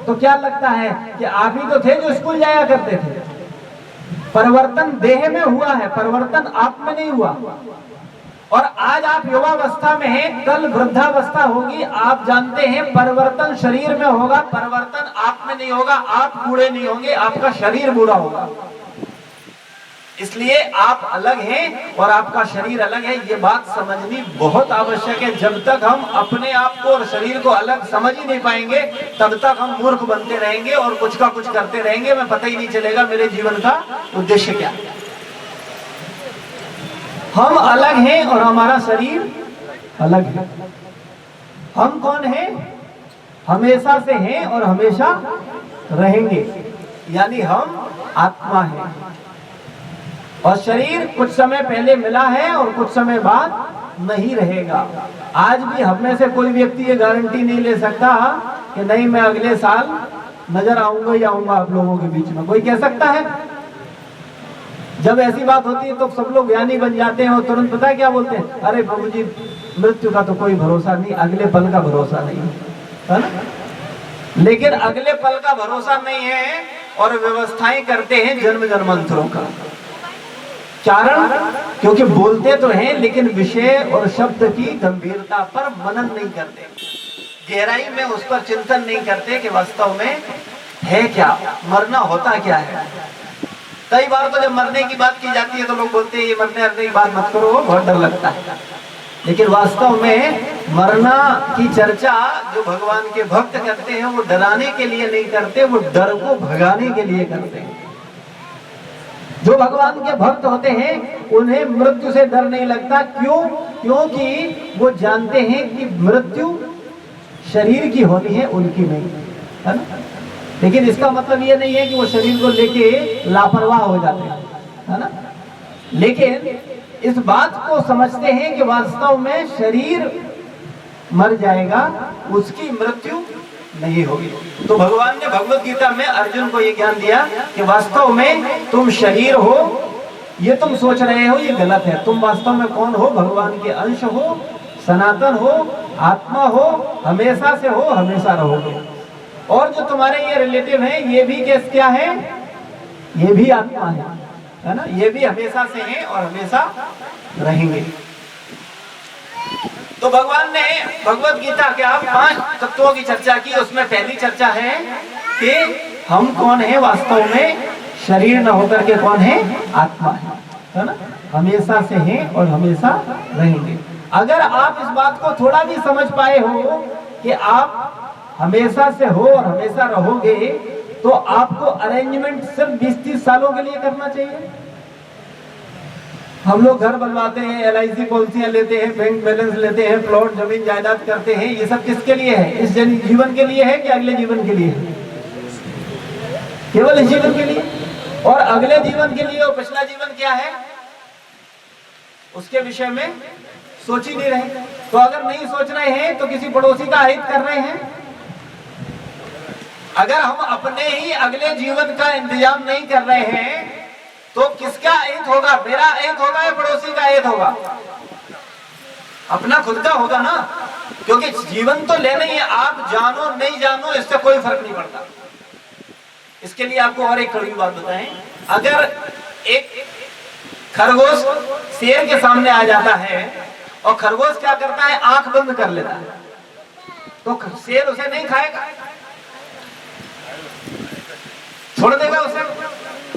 तो क्या लगता है कि आप ही तो थे जो स्कूल जाया करते थे। परिवर्तन देह में हुआ है, परिवर्तन आप में नहीं हुआ। और आज आप युवावस्था में हैं, कल वृद्धावस्था होगी। आप जानते हैं परिवर्तन शरीर में होगा, परिवर्तन आप में नहीं होगा। आप बूढ़े नहीं होंगे, आपका शरीर बूढ़ा होगा। इसलिए आप अलग हैं और आपका शरीर अलग है। ये बात समझनी बहुत आवश्यक है। जब तक हम अपने आप को और शरीर को अलग समझ ही नहीं पाएंगे, तब तक हम मूर्ख बनते रहेंगे और कुछ का कुछ करते रहेंगे। मैं पता ही नहीं चलेगा मेरे जीवन का उद्देश्य क्या है। हम अलग हैं और हमारा शरीर अलग है। हम कौन हैं? हमेशा से हैं और हमेशा रहेंगे, यानी हम आत्मा हैं। और शरीर कुछ समय पहले मिला है और कुछ समय बाद नहीं रहेगा। आज भी हम में से कोई व्यक्ति ये गारंटी नहीं ले सकता कि नहीं मैं अगले साल नजर आऊंगा ही आऊंगा आप लोगों के बीच में। कोई कह सकता है? जब ऐसी बात होती है तो सब लोग ज्ञानी बन जाते हैं और तुरंत पता है क्या बोलते हैं? अरे प्रभु जी, मृत्यु का तो कोई भरोसा नहीं, अगले पल का भरोसा नहीं, है ना। लेकिन अगले पल का भरोसा नहीं है और व्यवस्थाएं करते हैं जन्म जन्मांतरों का। कारण क्योंकि बोलते तो हैं लेकिन विषय और शब्द की गंभीरता पर मनन नहीं करते, गहराई में उस पर चिंतन नहीं करते कि वास्तव में है क्या, मरना होता क्या है। कई बार तो जब मरने की बात की जाती है तो लोग बोलते हैं ये मरने की बात मत करो, बहुत डर लगता है। लेकिन वास्तव में मरना की चर्चा जो भगवान के भक्त करते हैं वो डराने के लिए नहीं करते, वो डर को भगाने के लिए करते हैं। जो भगवान के भक्त होते हैं उन्हें मृत्यु से डर नहीं लगता। क्यों? क्योंकि वो जानते हैं कि मृत्यु शरीर की होनी है, उनकी नहीं, है ना। लेकिन इसका मतलब ये नहीं है कि वो शरीर को लेके लापरवाह हो जाते हैं, है ना। लेकिन इस बात को समझते हैं कि वास्तव में शरीर मर जाएगा, उसकी मृत्यु नहीं होगी। तो भगवान ने भगवत गीता में अर्जुन को ये ज्ञान दिया कि वास्तव में तुम शरीर हो, ये तुम सोच रहे हो ये गलत है। तुम वास्तव में कौन हो? भगवान के अंश हो, सनातन हो, आत्मा हो, हमेशा से हो, हमेशा रहोगे। और जो तुम्हारे ये रिलेटिव हैं ये भी क्या है? ये भी आत्मा है ना। ये भी हमेशा से हैं और हमेशा रहेंगे। तो भगवान ने भगवत गीता के 5 तत्वों की चर्चा की। उसमें पहली चर्चा है कि हम कौन है वास्तव में, शरीर न होकर के कौन है? आत्मा है ना। हमेशा से हैं और हमेशा रहेंगे। अगर आप इस बात को थोड़ा भी समझ पाए हो कि आप हमेशा से हो और हमेशा रहोगे, तो आपको अरेंजमेंट सिर्फ 20-30 सालों के लिए करना चाहिए। हम लोग घर बनवाते हैं, LIC पॉलिसियां लेते हैं, बैंक बैलेंस लेते हैं, प्लॉट जमीन जायदाद करते हैं। ये सब किसके लिए है? इस जीवन के लिए है कि अगले जीवन के लिए? केवल इस जीवन के लिए। और अगले जीवन के लिए और पिछला जीवन क्या है उसके विषय में सोच ही नहीं रहे। तो अगर नहीं सोच रहे हैं तो किसी पड़ोसी का अहित कर रहे हैं। अगर हम अपने ही अगले जीवन का इंतजाम नहीं कर रहे हैं तो किसका अहित होगा? मेरा अहित होगा या पड़ोसी का अहित होगा? अपना खुद का होगा ना। क्योंकि जीवन तो लेना ही है, आप जानो नहीं जानो इससे कोई फर्क नहीं पड़ता। इसके लिए आपको और एक कड़वी बात बताएं। अगर एक खरगोश शेर के सामने आ जाता है और खरगोश क्या करता है? आंख बंद कर लेता है, तो शेर उसे नहीं खाएगा, छोड़ देगा उसे।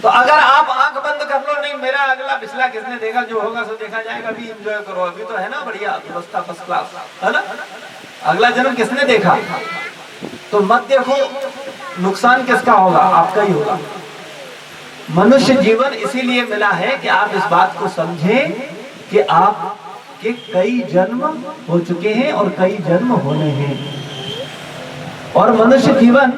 तो अगर आप आंख बंद कर लो, नहीं मेरा अगला पिछला किसने देखा, जो होगा सो देखा जाएगा, अभी एंजॉय करो, अभी तो है ना बढ़िया व्यवस्था फर्स्ट क्लास, है ना। अगला जन्म किसने देखा? तो मत देखो, नुकसान किसका होगा? आपका ही होगा। मनुष्य जीवन इसीलिए मिला है कि आप इस बात को समझें कि आपके कई जन्म हो चुके हैं और कई जन्म होने हैं। और मनुष्य जीवन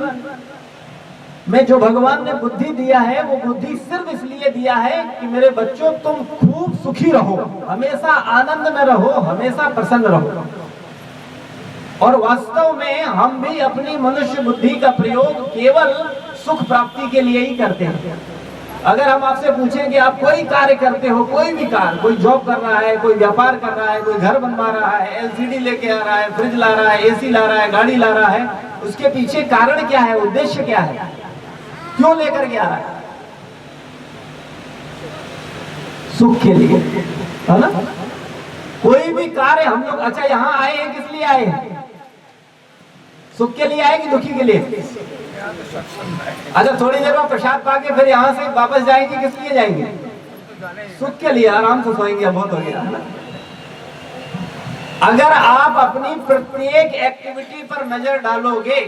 में जो भगवान ने बुद्धि दिया है वो बुद्धि सिर्फ इसलिए दिया है कि मेरे बच्चों तुम खूब सुखी रहो, हमेशा आनंद में रहो, हमेशा प्रसन्न रहो। और वास्तव में हम भी अपनी मनुष्य बुद्धि का प्रयोग केवल सुख प्राप्ति के लिए ही करते हैं। अगर हम आपसे पूछें कि आप कोई कार्य करते हो, कोई भी कार्य, कोई जॉब कर रहा है, कोई व्यापार कर रहा है, कोई घर बनवा रहा है, LCD लेके आ रहा है, फ्रिज ला रहा है, AC ला रहा है, गाड़ी ला रहा है, उसके पीछे कारण क्या है? उद्देश्य क्या है? क्यों लेकर के आ रहा है? सुख के लिए, है ना। कोई भी कार्य हम लोग, अच्छा यहाँ आए हैं किस लिए आए हैं? सुख के लिए आए कि दुखी के लिए? अच्छा थोड़ी देर में प्रसाद पाके फिर यहाँ से वापस जाएंगे, किस लिए जाएंगे? सुख के लिए, आराम से सोएंगे, बहुत हो गया, है ना। अगर आप अपनी प्रत्येक एक्टिविटी पर नजर डालोगे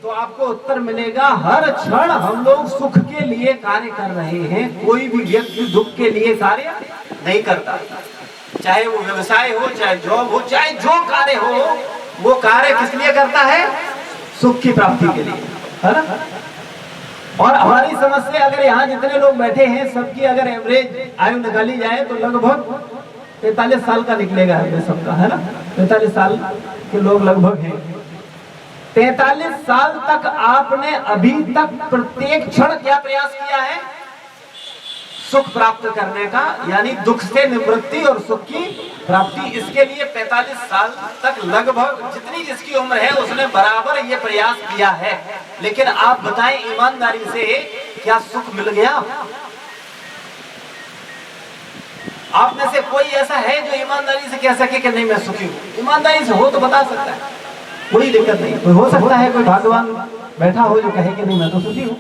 तो आपको उत्तर मिलेगा, हर क्षण हम लोग सुख के लिए कार्य कर रहे हैं। कोई भी व्यक्ति दुख के लिए कार्य नहीं करता। चाहे वो व्यवसाय हो, चाहे जॉब हो, चाहे जो कार्य हो, वो कार्य किस लिए करता है? सुख की प्राप्ति के लिए, है ना। और हमारी समझ से अगर यहाँ जितने लोग बैठे हैं सबकी अगर एवरेज आयु निकाली जाए तो लगभग 43 साल का निकलेगा सबका, है ना। 43 साल के लोग लगभग हैं। 43 साल तक आपने अभी तक प्रत्येक क्षण क्या प्रयास किया है? सुख प्राप्त करने का, यानी दुख से निवृत्ति और सुख की प्राप्ति। इसके लिए 45 साल तक लगभग जितनी जिसकी उम्र है उसने बराबर ये प्रयास किया है। लेकिन आप बताएं ईमानदारी से, क्या सुख मिल गया? आप में से कोई ऐसा है जो ईमानदारी से कह सके कि नहीं मैं सुखी हूँ? ईमानदारी से हो तो बता सकता है, कोई दिक्कत नहीं। कोई हो सकता है कोई भाग्यवान बैठा हो जो कहे कि नहीं मैं तो सुखी हूँ।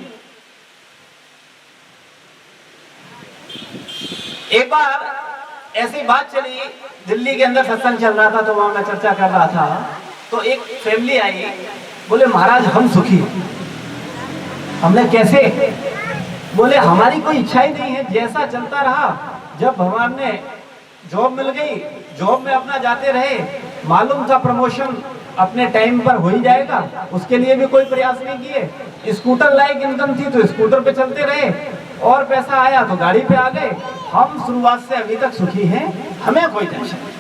एक बार ऐसी बात चली, दिल्ली के अंदर सत्संग चल रहा था, तो वहां मैं चर्चा कर रहा था, तो एक फैमिली आई, बोले महाराज हम सुखी। हमने कैसे? बोले हमारी कोई इच्छा ही नहीं है, जैसा चलता रहा। जब भगवान ने जॉब मिल गई, जॉब में अपना जाते रहे, मालूम था प्रमोशन अपने टाइम पर हो ही जाएगा, उसके लिए भी कोई प्रयास नहीं किए। स्कूटर लाइक इनकम थी तो स्कूटर पे चलते रहे, और पैसा आया तो गाड़ी पे आ गए। हम शुरुआत से अभी तक सुखी हैं, हमें कोई टेंशन नहीं।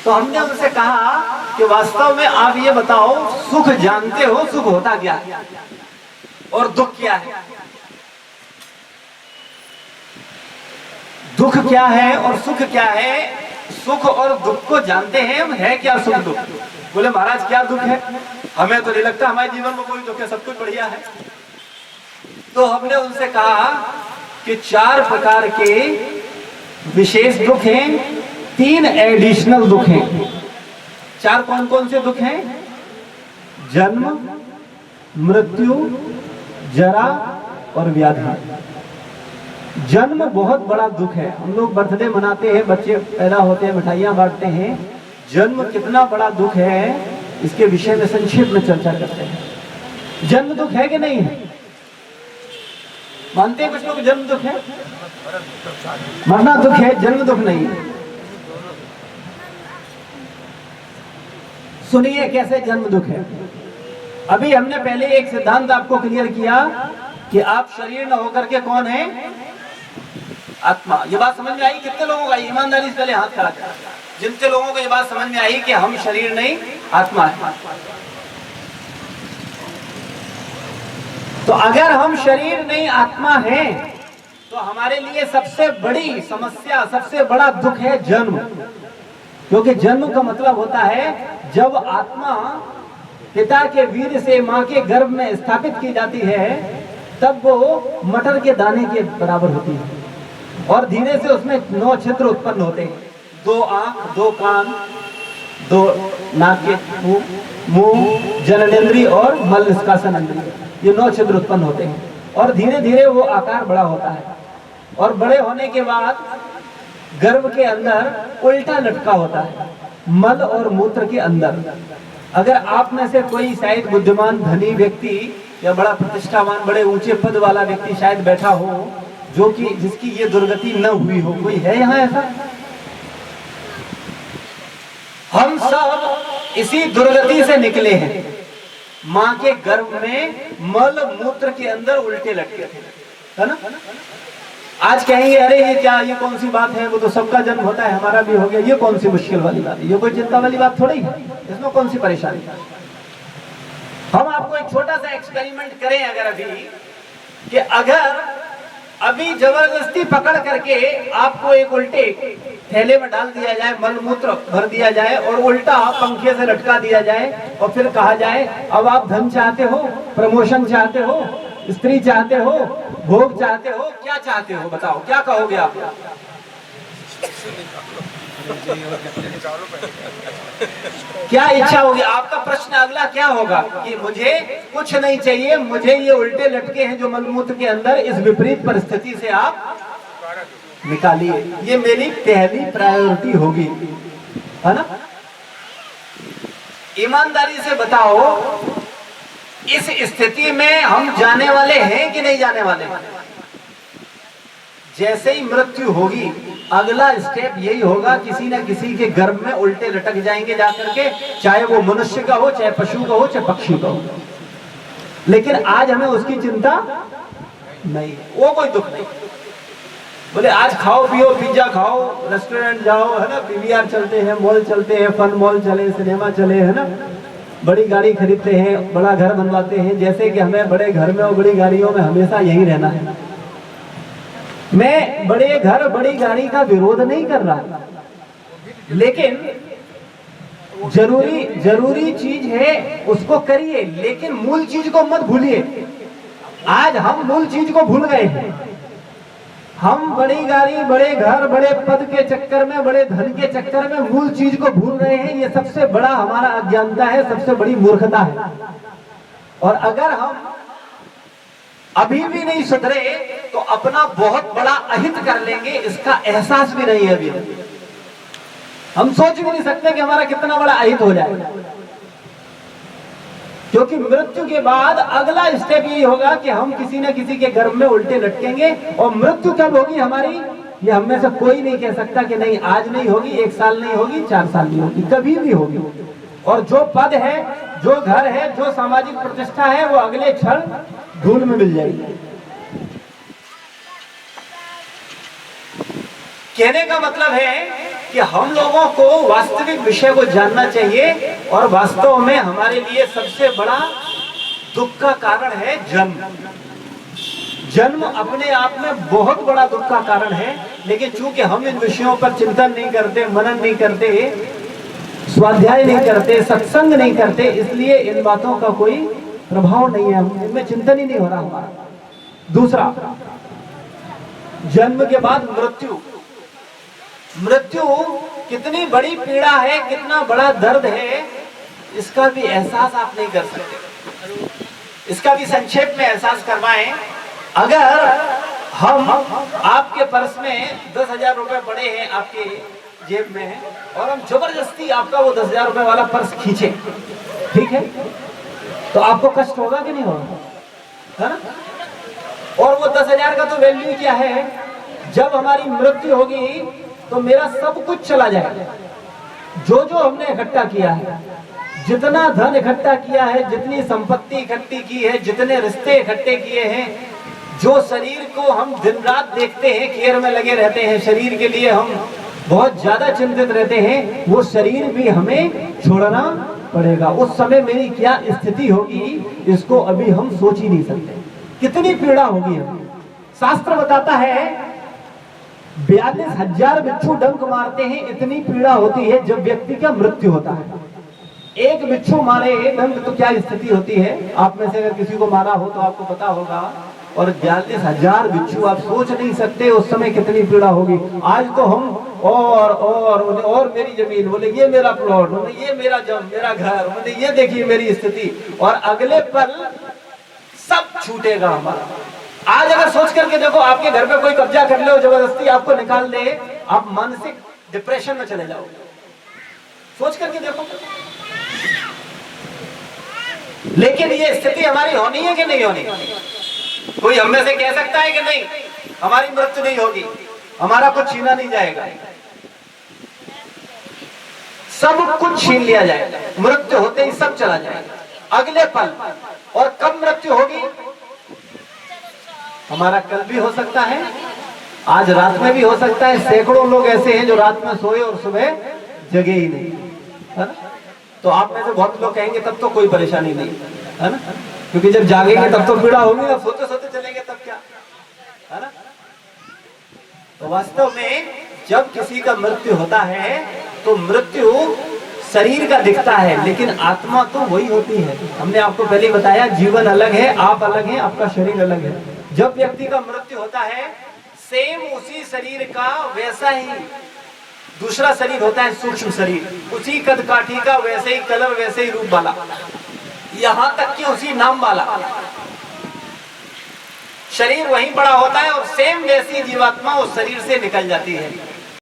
तो हमने उनसे कहा कि वास्तव में आप ये बताओ, सुख जानते हो, सुख होता क्या है और दुख क्या है? दुख क्या है और सुख क्या है? सुख और दुख को जानते हैं हम, है क्या सुख दुख? बोले महाराज क्या दुख है? हमें तो नहीं लगता हमारे जीवन में कोई दुख है, सब कुछ बढ़िया है। तो हमने उनसे कहा कि 4 प्रकार के विशेष दुख हैं, 3 एडिशनल दुख हैं। 4 कौन कौन से दुख हैं? जन्म, मृत्यु, जरा और व्याधि। जन्म बहुत बड़ा दुख है। हम लोग बर्थडे मनाते हैं, बच्चे पैदा होते हैं, मिठाइयां बांटते हैं। जन्म कितना बड़ा दुख है, इसके विषय में संक्षेप में चर्चा करते हैं। जन्म दुख है कि नहीं है? मानते हैं कुछ लोग जन्म दुख है? मरना दुख है, जन्म दुख नहीं है। सुनिए कैसे जन्म दुख है। अभी हमने पहले एक सिद्धांत आपको क्लियर किया कि आप शरीर न होकर के कौन है? आत्मा। ये बात समझ में आई? कितने लोगों का? ईमानदारी से पहले हाथ खड़ा कर। जिनके लोगों को ये बात समझ में आई कि हम शरीर नहीं आत्मा है। तो अगर हम शरीर नहीं आत्मा हैं, तो हमारे लिए सबसे बड़ी समस्या, सबसे बड़ा दुख है जन्म। क्योंकि जन्म का मतलब होता है जब आत्मा पिता के वीर्य से मां के गर्भ में स्थापित की जाती है, तब वो मटर के दाने के बराबर होती है, और धीरे से उसमें 9 छिद्र उत्पन्न होते हैं। 2 आंख, 2 कान, 2 नाक के मुंह, जननेंद्रिय और मल निष्कासन इंद्रिय, ये 9 छिद्र उत्पन्न होते हैं। और धीरे धीरे वो आकार बड़ा होता है, और बड़े होने के बाद गर्भ के अंदर उल्टा लटका होता है, मल और मूत्र के अंदर। अगर आप में से कोई शायद बुद्धिमान धनी व्यक्ति या बड़ा प्रतिष्ठावान, बड़े ऊंचे पद वाला व्यक्ति शायद बैठा हो, जो कि जिसकी ये दुर्गति न हुई हो, कोई है यहाँ ऐसा? हम सब इसी दुर्गति से निकले हैं। मां के गर्भ में मल मूत्र के अंदर उल्टे लटके थे, है ना? आज कहेंगे अरे ये क्या, ये कौन सी बात है, वो तो सबका जन्म होता है, हमारा भी हो गया, ये कौन सी मुश्किल वाली बात है, ये कोई चिंता वाली बात थोड़ी है, इसमें कौन सी परेशानी है। हम आपको एक छोटा सा एक्सपेरिमेंट करें अगर अभी, कि अगर अभी जबरदस्ती पकड़ करके आपको एक उल्टे थैले में डाल दिया जाए, मल मूत्र भर दिया जाए और उल्टा पंखे से लटका दिया जाए, और फिर कहा जाए अब आप धन चाहते हो, प्रमोशन चाहते हो, स्त्री चाहते हो, भोग चाहते हो, क्या चाहते हो बताओ, क्या कहोगे आप? क्या इच्छा होगी आपका? प्रश्न अगला क्या होगा कि मुझे कुछ नहीं चाहिए, मुझे ये उल्टे लटके हैं जो मलमूत्र के अंदर, इस विपरीत परिस्थिति से आप निकालिए, ये मेरी पहली प्रायोरिटी होगी, है ना? ईमानदारी से बताओ, इस स्थिति में हम जाने वाले हैं कि नहीं जाने वाले? जैसे ही मृत्यु होगी, अगला स्टेप यही होगा, किसी न किसी के गर्भ में उल्टे लटक जाएंगे जाकर के, चाहे वो मनुष्य का हो, चाहे पशु का हो, चाहे पक्षी का हो। लेकिन आज हमें उसकी चिंता नहीं, वो कोई दुख नहीं। बोले आज खाओ पियो, पिज्जा खाओ, रेस्टोरेंट जाओ, है ना, पीवीआर चलते हैं, मॉल चलते हैं, फन मॉल चले, सिनेमा चले, है ना, बड़ी गाड़ी खरीदते हैं, बड़ा घर बनवाते हैं, जैसे कि हमें बड़े घर में और बड़ी गाड़ियों में हमेशा यही रहना है। मैं बड़े घर बड़ी गाड़ी का विरोध नहीं कर रहा, लेकिन जरूरी चीज है उसको करिए, लेकिन मूल चीज को मत भूलिए। आज हम मूल चीज को भूल गए हैं। हम बड़ी गाड़ी, बड़े घर, बड़े पद के चक्कर में, बड़े धन के चक्कर में मूल चीज को भूल रहे हैं। ये सबसे बड़ा हमारा अज्ञानता है, सबसे बड़ी मूर्खता है। और अगर हम अभी भी नहीं सुधरे तो अपना बहुत बड़ा अहित कर लेंगे, इसका एहसास भी नहीं है अभी। हम सोच भी नहीं सकते कि हमारा कितना बड़ा अहित हो जाएगा, क्योंकि मृत्यु के बाद अगला स्टेप यही होगा कि हम किसी न किसी के गर्भ में उल्टे लटकेंगे। और मृत्यु कब होगी हमारी, ये हम में से कोई नहीं कह सकता कि नहीं आज नहीं होगी, 1 साल नहीं होगी, 4 साल नहीं होगी, कभी भी होगी। और जो पद है, जो घर है, जो सामाजिक प्रतिष्ठा है, वो अगले क्षण धूल में मिल जाएगी। कहने का मतलब है कि हम लोगों को वास्तविक विषय को जानना चाहिए। और वास्तव में हमारे लिए सबसे बड़ा दुख का कारण है जन्म। जन्म अपने आप में बहुत बड़ा दुख का कारण है, लेकिन चूंकि हम इन विषयों पर चिंतन नहीं करते, मनन नहीं करते, स्वाध्याय नहीं करते, सत्संग नहीं करते, इसलिए इन बातों का कोई प्रभाव नहीं है, इनमें चिंतन ही नहीं हो रहा हमारा। दूसरा, जन्म के बाद मृत्यु। मृत्यु कितनी बड़ी पीड़ा है, कितना बड़ा दर्द है, इसका भी एहसास आप नहीं कर सकते। इसका भी संक्षेप में एहसास करवाएं। अगर हम आपके पर्स में 10,000 रुपए पड़े हैं, आपके जेब में है, और हम जबरदस्ती आपका वो 10,000 रुपए वाला पर्स खींचे, ठीक है, तो आपको कष्ट होगा कि नहीं होगा, है ना? और वो 10,000 का तो वैल्यू क्या है, जब हमारी मृत्यु होगी तो मेरा सब कुछ चला जाएगा। जो जो हमने इकट्ठा किया है, जितना धन इकट्ठा किया है, जितनी संपत्ति इकट्ठी की है, जितने रिश्ते इकट्ठे किए हैं, जो शरीर को हम दिन रात देखते हैं, केयर में लगे रहते हैं, शरीर के लिए हम बहुत ज्यादा चिंतित रहते हैं, वो शरीर भी हमें छोड़ना पड़ेगा। उस समय मेरी क्या स्थिति होगी, इसको अभी हम सोच ही नहीं सकते। कितनी पीड़ा होगी हमें। शास्त्र बताता है 42,000 बिच्छू डंक मारते हैं, इतनी पीड़ा होती है जब व्यक्ति का मृत्यु होता है। एक बिच्छू मारे डंक तो क्या स्थिति होती है, आप में से अगर किसी को मारा हो तो आपको पता होगा। और 42,000 बिच्छू, आप सोच नहीं सकते उस समय कितनी पीड़ा होगी। आज तो हम और मेरी जमीन, बोले ये मेरा प्लॉट, बोले ये मेरा मेरा घर, बोले ये देखिए मेरी स्थिति, और अगले पल सब छूटेगा हमारा। आज अगर सोच करके देखो, आपके घर पे कोई कब्जा कर ले और जबरदस्ती आपको निकाल दे, आप मानसिक डिप्रेशन में चले जाओगे। सोच करके देखो। लेकिन ये स्थिति हमारी होनी है कि नहीं होनी? कोई हम में से कह सकता है कि नहीं हमारी मृत्यु नहीं होगी, हमारा कुछ छीना नहीं जाएगा? सब कुछ छीन लिया जाएगा, मृत्यु होते ही सब चला जाएगा अगले पल। और कब मृत्यु होगी? हमारा कल भी हो सकता है, आज रात में भी हो सकता है। सैकड़ों लोग ऐसे हैं जो रात में सोए और सुबह जगे ही नहीं, है ना? तो आप में से बहुत लोग कहेंगे तब तो कोई परेशानी नहीं, है ना, क्योंकि जब जागेंगे तब तो पीड़ा होगी, अब सोते सोते चलेंगे तब क्या, है ना? तो वास्तव में जब किसी का मृत्यु होता है तो मृत्यु शरीर का दिखता है, लेकिन आत्मा तो वही होती है। हमने आपको पहले बताया, जीवन अलग है, आप अलग हैं, आपका शरीर अलग है। जब व्यक्ति का मृत्यु होता है, सेम उसी शरीर का वैसा ही दूसरा शरीर होता है, सूक्ष्म शरीर, उसी कद काठी का, वैसे ही कलर, वैसे ही रूप वाला, यहां तक कि उसी नाम वाला शरीर वहीं पड़ा होता है, और सेम वैसी जीवात्मा उस शरीर से निकल जाती है।